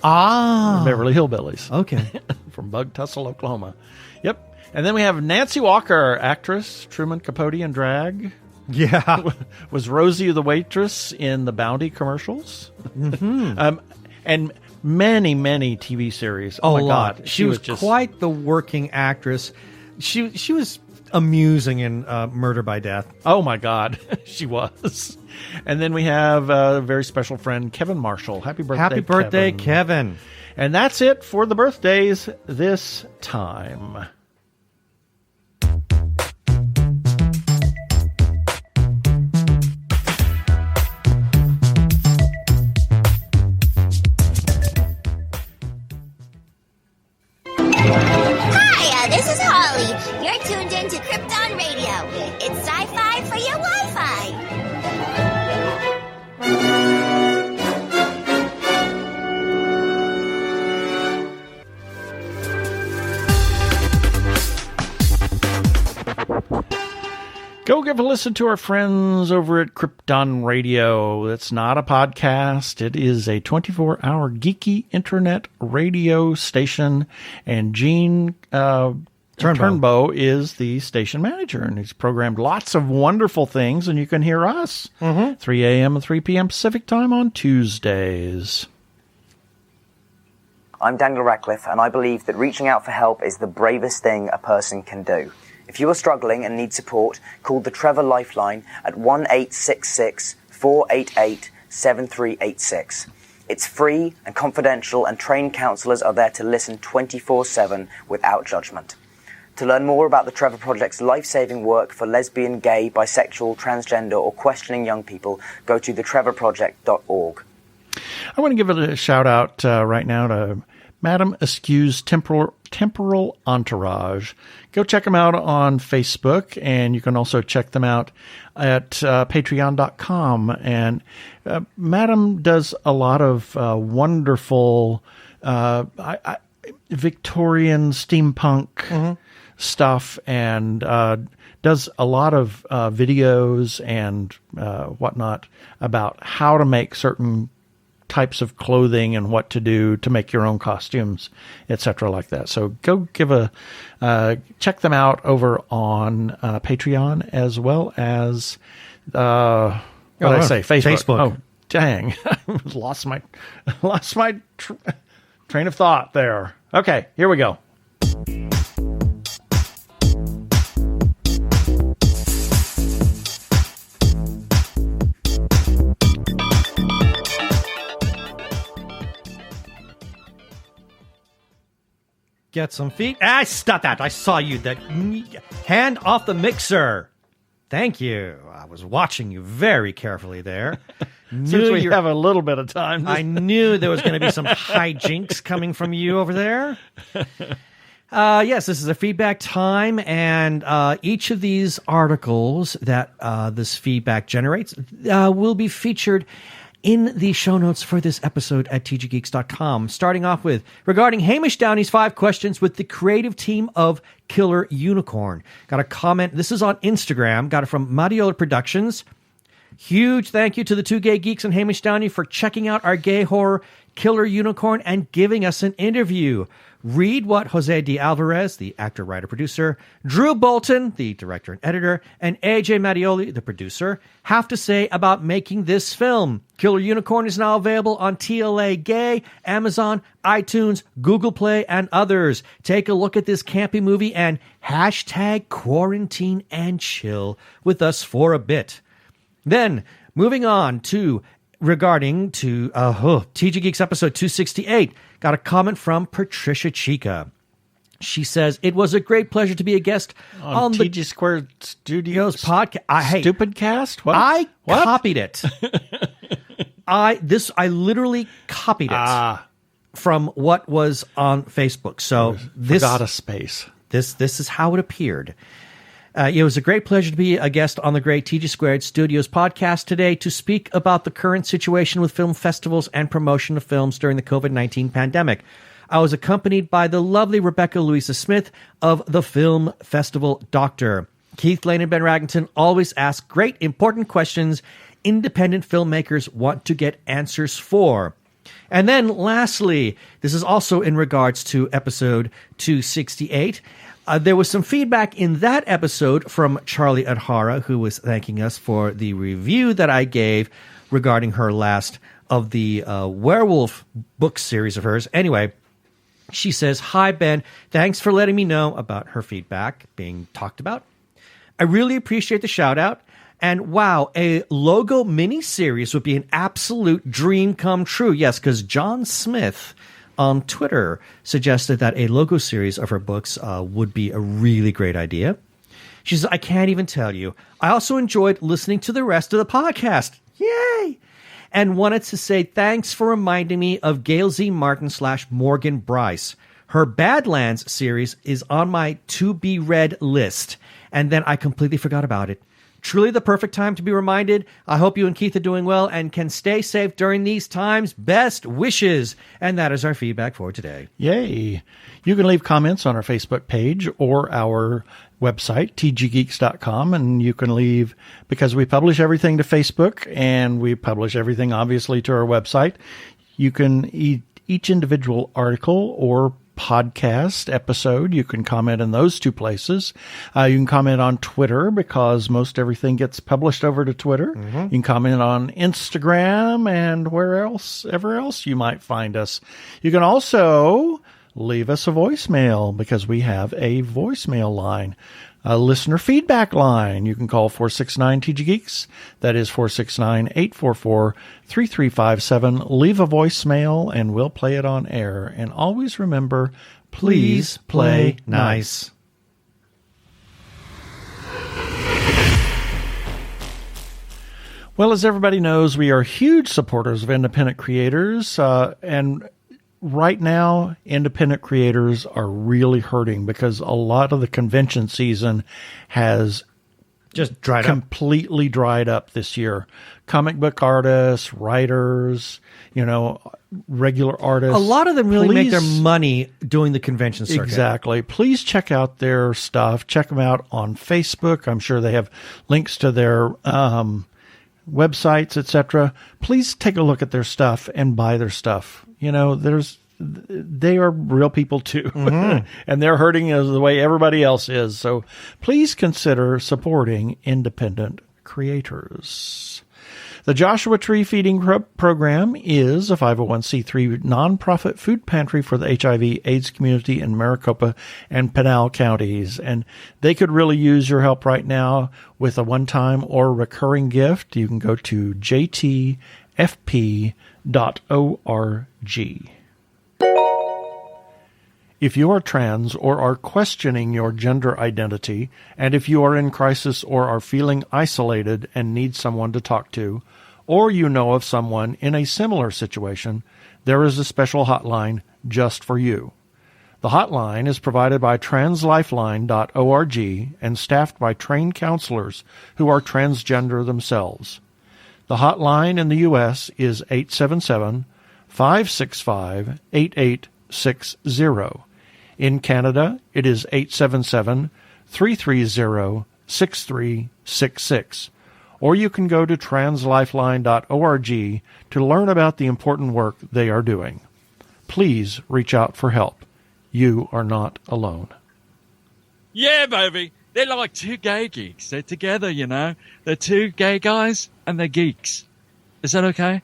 Ah. Beverly Hillbillies. Okay. From Bug Tussle, Oklahoma. Yep. And then we have Nancy Walker, actress, Truman Capote in drag. Yeah. Was Rosie the waitress in the Bounty commercials. Mm-hmm. And many, many TV series. Oh, my God. She was just quite the working actress. She was amusing in Murder by Death. Oh, my God. She was. And then we have a very special friend, Kevin Marshall. Happy birthday, Happy birthday, Kevin. And that's it for the birthdays this time. Hi, this is Holly. You're tuned in to Krypton Radio. It's sci-fi for your Wi-Fi. Go give a listen to our friends over at Krypton Radio. It's not a podcast. It is a 24-hour geeky internet radio station. And Gene Turnbow is the station manager. And he's programmed lots of wonderful things. And you can hear us 3 a.m. and 3 p.m. Pacific time on Tuesdays. I'm Daniel Radcliffe, and I believe that reaching out for help is the bravest thing a person can do. If you are struggling and need support, call the Trevor Lifeline at 1-866-488-7386. It's free and confidential, and trained counsellors are there to listen 24/7 without judgment. To learn more about the Trevor Project's life-saving work for lesbian, gay, bisexual, transgender, or questioning young people, go to thetrevorproject.org. I want to give it a shout-out right now to Madame Askew's Temporal Entourage. Go check them out on Facebook, and you can also check them out at patreon.com. And Madame does a lot of wonderful Victorian steampunk stuff, and does a lot of videos and whatnot about how to make certain types of clothing and what to do to make your own costumes, etc., like that. So go check them out over on Patreon, as well as Facebook. Oh, dang. lost my train of thought there. Okay, here we go. Get some feet. Stop that. I saw you. That hand off the mixer. Thank you. I was watching you very carefully there. Since we have a little bit of time. I knew there was going to be some hijinks coming from you over there. Yes, this is a feedback time, and each of these articles that this feedback generates will be featured in the show notes for this episode at tggeeks.com. Starting off with, regarding Hamish Downey's 5 questions with the creative team of Killer Unicorn. Got a comment. This is on Instagram. Got it from Mariola Productions. Huge thank you to the Two Gay Geeks and Hamish Downey for checking out our gay horror Killer Unicorn and giving us an interview. Read what Jose D. Alvarez, the actor, writer, producer, Drew Bolton, the director and editor, and AJ Mattioli, the producer, have to say about making this film. Killer Unicorn is now available on TLA Gay, Amazon, iTunes, Google Play, and others. Take a look at this campy movie and hashtag quarantine and chill with us for a bit. Then, moving on to regarding to TG Geeks episode 268, got a comment from Patricia Chica. She says, it was a great pleasure to be a guest on the TG Squared Studios podcast. Stupid cast? What? I copied it. I literally copied it from what was on Facebook. So this got a space. This is how it appeared. It was a great pleasure to be a guest on the great TG Squared Studios podcast today to speak about the current situation with film festivals and promotion of films during the COVID-19 pandemic. I was accompanied by the lovely Rebecca Louisa Smith of the Film Festival Doctor. Keith Lane and Ben Raggington always ask great, important questions independent filmmakers want to get answers for. And then lastly, this is also in regards to episode 268. There was some feedback in that episode from Charlie Adhara, who was thanking us for the review that I gave regarding her last of the werewolf book series of hers. Anyway, she says, "Hi, Ben. Thanks for letting me know about her feedback being talked about. I really appreciate the shout out. And wow, a logo mini-series would be an absolute dream come true." Yes, because John Smith on Twitter suggested that a logo series of her books would be a really great idea. She says, "I can't even tell you. I also enjoyed listening to the rest of the podcast." Yay! And wanted to say thanks for reminding me of Gail Z. Martin / Morgan Bryce. Her Badlands series is on my to-be-read list. And then I completely forgot about it. Truly the perfect time to be reminded. I hope you and Keith are doing well and can stay safe during these times. Best wishes. And that is our feedback for today. Yay. You can leave comments on our Facebook page or our website, tggeeks.com, and you can leave, because we publish everything to Facebook and we publish everything obviously to our website. You can each individual article or podcast episode, you can comment in those two places. You can comment on Twitter, because most everything gets published over to Twitter. Mm-hmm. You can comment on Instagram and ever else you might find us. You can also leave us a voicemail, because we have a voicemail line, a listener feedback line. You can call 469-TG-GEEKS. That is 469-844-3357. Leave a voicemail and we'll play it on air. And always remember, please play nice. Well, as everybody knows, we are huge supporters of independent creators, and right now, independent creators are really hurting because a lot of the convention season has just completely dried up this year. Comic book artists, writers, regular artists. A lot of them really make their money doing the convention circuit. Exactly. Please check out their stuff. Check them out on Facebook. I'm sure they have links to their websites, etc. Please take a look at their stuff and buy their stuff. They are real people too, mm-hmm. and they're hurting as the way everybody else is. So please consider supporting independent creators. The Joshua Tree Feeding Program is a 501c3 nonprofit food pantry for the HIV/AIDS community in Maricopa and Pinal counties. And they could really use your help right now with a one-time or recurring gift. You can go to jtfp.org. If you are trans or are questioning your gender identity, and if you are in crisis or are feeling isolated and need someone to talk to, or you know of someone in a similar situation, there is a special hotline just for you. The hotline is provided by translifeline.org and staffed by trained counselors who are transgender themselves. The hotline in the U.S. is 877-565-8860. In Canada, it is 877-330-6366. Or you can go to translifeline.org to learn about the important work they are doing. Please reach out for help. You are not alone. Yeah, baby. They're like two gay geeks. They're together, you know. They're two gay guys and they're geeks. Is that okay?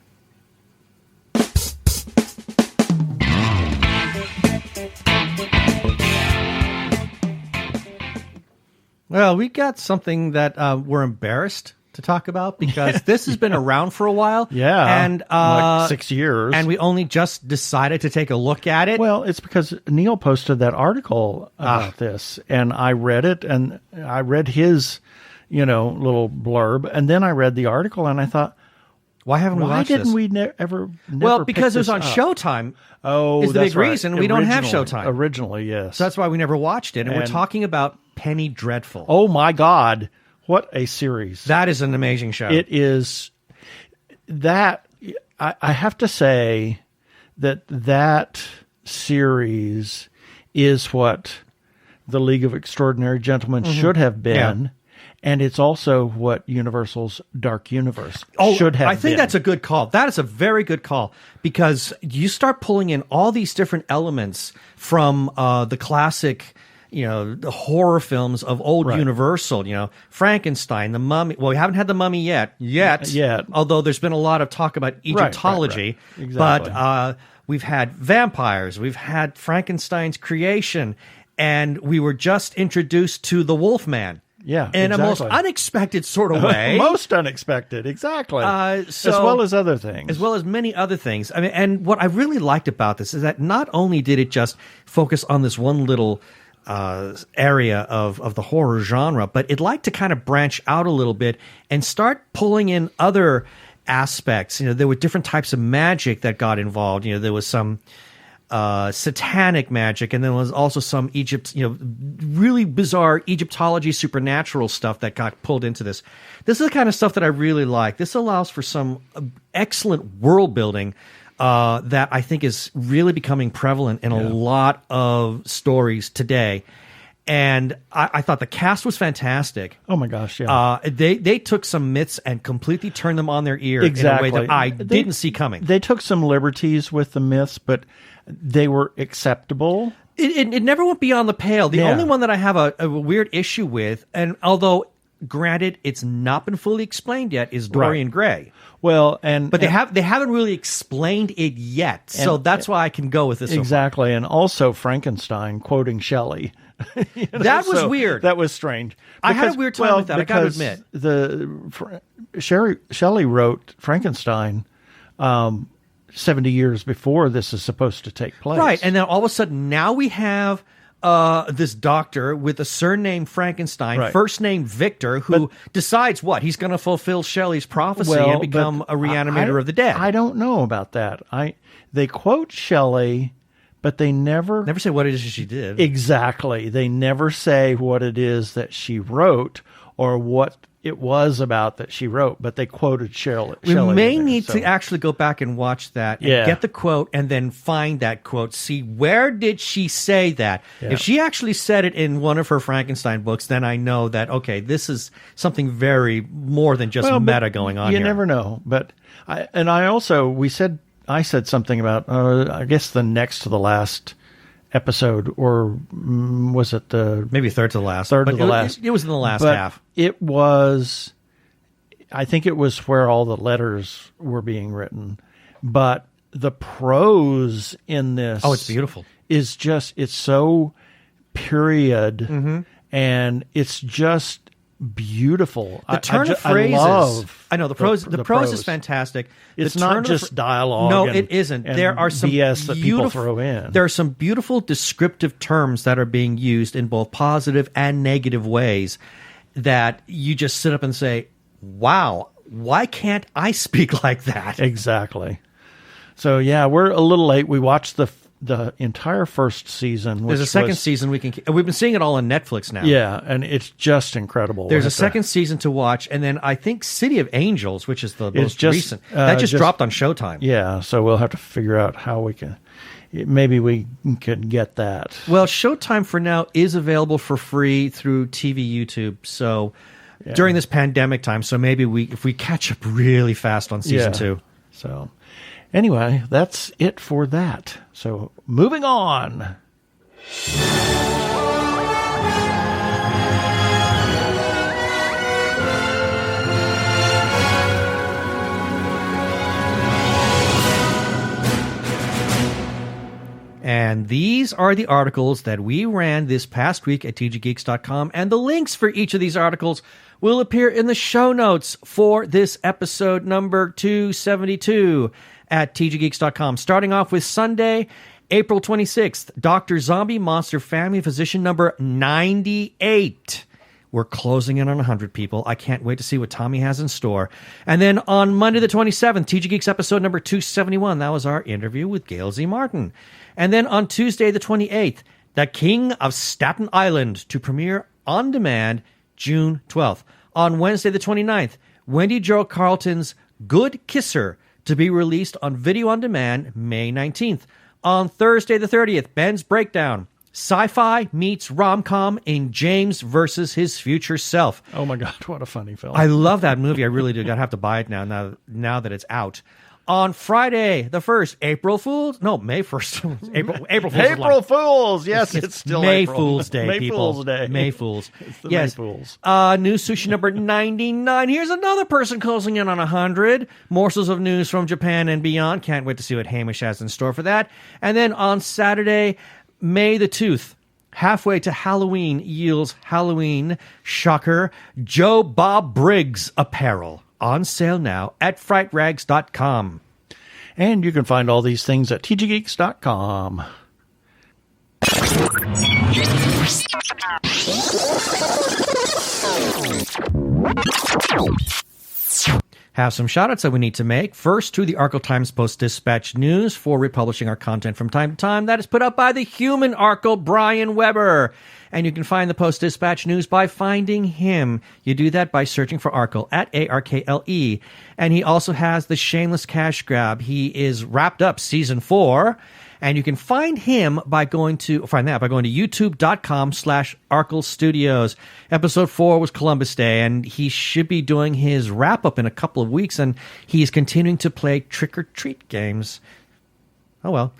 Well, we got something that we're embarrassed to talk about because this has been around for a while. Yeah, and like 6 years. And we only just decided to take a look at it. Well, it's because Neil posted that article about this, and I read it, and I read his, little blurb, and then I read the article, and I thought, why haven't we watched this? Why didn't we ever Well, because it was on up? Showtime. Oh, is the that's big reason we don't have Showtime. Originally, yes. So that's why we never watched it. And we're talking about Penny Dreadful. Oh, my God. What a series. That is an amazing show. It is. That, I have to say that series is what the League of Extraordinary Gentlemen should have been. Yeah. And it's also what Universal's Dark Universe should have been. I think that's a good call. That is a very good call because you start pulling in all these different elements from the classic, the horror films of old Universal, Frankenstein, The Mummy. Well, we haven't had The Mummy yet. Although there's been a lot of talk about Egyptology. Right. Exactly. But we've had vampires. We've had Frankenstein's creation. And we were just introduced to the Wolfman. Yeah, in a most unexpected sort of way. Most unexpected, exactly. As well as other things. As well as many other things. I mean, and what I really liked about this is that not only did it just focus on this one little area of the horror genre, but it liked to kind of branch out a little bit and start pulling in other aspects. There were different types of magic that got involved. There was some satanic magic, and then there was also some really bizarre Egyptology, supernatural stuff that got pulled into this. This is the kind of stuff that I really like. This allows for some excellent world building that I think is really becoming prevalent in a lot of stories today. And I thought the cast was fantastic. Oh my gosh, yeah. They took some myths and completely turned them on their ear in a way that I didn't see coming. They took some liberties with the myths, but they were acceptable. It never went beyond the pale. The only one that I have a weird issue with, and although granted it's not been fully explained yet, is Dorian Gray. Well, but they haven't really explained it yet, so that's why I can go with this. Exactly, and also Frankenstein quoting Shelley. That was weird. That was strange. I had a weird time with that. I got to admit, Shelley wrote Frankenstein 70 years before this is supposed to take place, right? And then all of a sudden, now we have this doctor with a surname Frankenstein, first name Victor, who decides what he's going to fulfill Shelley's prophecy and become a reanimator of the dead. I don't know about that. They quote Shelley, but they never say what it is she did. Exactly. They never say what it is that she wrote or what it was about that she wrote, but they quoted Shelley. We may need to actually go back and watch that and get the quote and then find that quote, see where did she say that. Yeah. If she actually said it in one of her Frankenstein books, then I know that, okay, this is something very more than just meta going on here. You never know. But I said something about, I guess the next to the last episode, or was it maybe third to the last? Third to the last. It was in the last half. It was, I think it was where all the letters were being written, but the prose in this, it's beautiful. Is just, it's so period, and it's just beautiful. The turn of phrases. I know the prose. The prose is fantastic. It's not just dialogue. No, it isn't. There are some BS that people throw in. There are some beautiful descriptive terms that are being used in both positive and negative ways that you just sit up and say, "Wow, why can't I speak like that?" Exactly. So yeah, we're a little late. We watched the the entire first season. There's a second season we've been seeing it all on Netflix now. Yeah, and it's just incredible. There's a second season to watch, and then I think City of Angels, which is the most recent, that just dropped on Showtime. Yeah, so we'll have to figure out how we can. Maybe we could get that. Well, Showtime for now is available for free through TV YouTube. So during this pandemic time, so maybe if we catch up really fast on season 2. So anyway, that's it for that. So moving on. And these are the articles that we ran this past week at tggeeks.com, and the links for each of these articles will appear in the show notes for this episode number 272 at tggeeks.com. Starting off with Sunday, April 26th, Dr. Zombie Monster Family Physician number 98. We're closing in on 100 people. I can't wait to see what Tommy has in store. And then on Monday the 27th, TG Geeks episode number 271. That was our interview with Gail Z. Martin. And then on Tuesday the 28th, The King of Staten Island to premiere on demand June 12th. On Wednesday the 29th, Wendy Jo Carlton's Good Kisser to be released on video on demand May 19th. On Thursday the 30th, Ben's Breakdown. Sci-fi meets rom-com in James versus his future self. Oh my God, what a funny film. I love that movie. I really do. Gotta have to buy it now that it's out. On Friday the 1st, April Fools. No, May 1st. April Fools. April Fools. Yes, it's still May April. Fool's Day, May people. Fool's Day. May Fools. It's the yes. May Fools. News sushi number 99. Here's another person closing in on 100. Morsels of news from Japan and beyond. Can't wait to see what Hamish has in store for that. And then on Saturday, May the 2nd, halfway to Halloween, yields Halloween shocker Joe Bob Briggs apparel. On sale now at frightrags.com. And you can find all these things at tggeeks.com. Have some shout-outs that we need to make. First, to the Arkle Times Post-Dispatch News for republishing our content from time to time. That is put up by the human Arkle, Brian Weber. And you can find the Post-Dispatch News by finding him. You do that by searching for Arkle at ARKLE. And he also has the Shameless Cash Grab. He is wrapped up Season 4. And you can find him by going to youtube.com/Arkle Studios. Episode 4 was Columbus Day, and he should be doing his wrap-up in a couple of weeks, and he's continuing to play trick-or-treat games. Oh, well.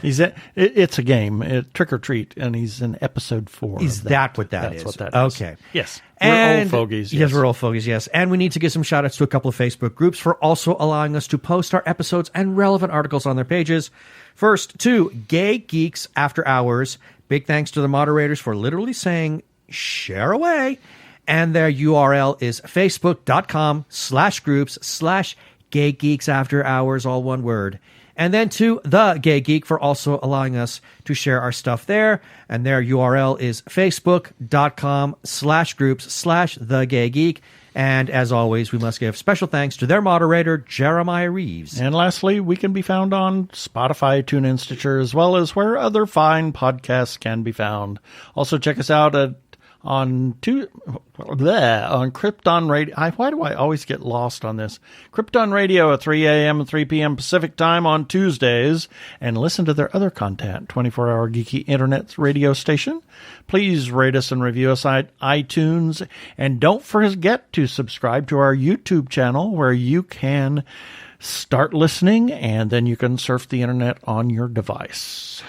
It's a game, Trick or Treat, and he's in episode 4. Is that what that is? That's what that is. Okay. Yes. We're old fogies. Yes, we're old fogies, yes. And we need to give some shout-outs to a couple of Facebook groups for also allowing us to post our episodes and relevant articles on their pages. First, Two Gay Geeks After Hours. Big thanks to the moderators for literally saying, share away. And their URL is facebook.com/groups/Gay Geeks After Hours, all one word. And then to The Gay Geek for also allowing us to share our stuff there. And their URL is facebook.com/groups/The Gay Geek. And as always, we must give special thanks to their moderator, Jeremiah Reeves. And lastly, we can be found on Spotify, TuneIn, Stitcher, as well as where other fine podcasts can be found. Also, check us out on Krypton Radio. Why do I always get lost on this? Krypton Radio at 3 a.m. and 3 p.m. Pacific Time on Tuesdays. And listen to their other content, 24-hour geeky internet radio station. Please rate us and review us on iTunes. And don't forget to subscribe to our YouTube channel where you can start listening and then you can surf the internet on your device.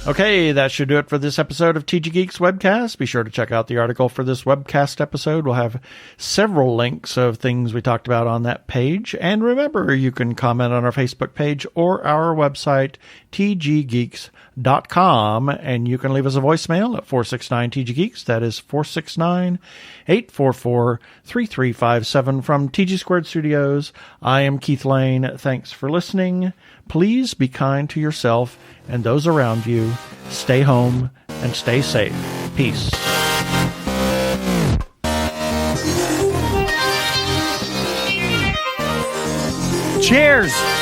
Okay, that should do it for this episode of TG Geeks Webcast. Be sure to check out the article for this webcast episode. We'll have several links of things we talked about on that page. And remember, you can comment on our Facebook page or our website, tggeeks.com. And you can leave us a voicemail at 469-TG-GEEKS. That is 469-844-3357 from TG Squared Studios. I am Keith Lane. Thanks for listening. Please be kind to yourself and those around you. Stay home and stay safe. Peace. Cheers.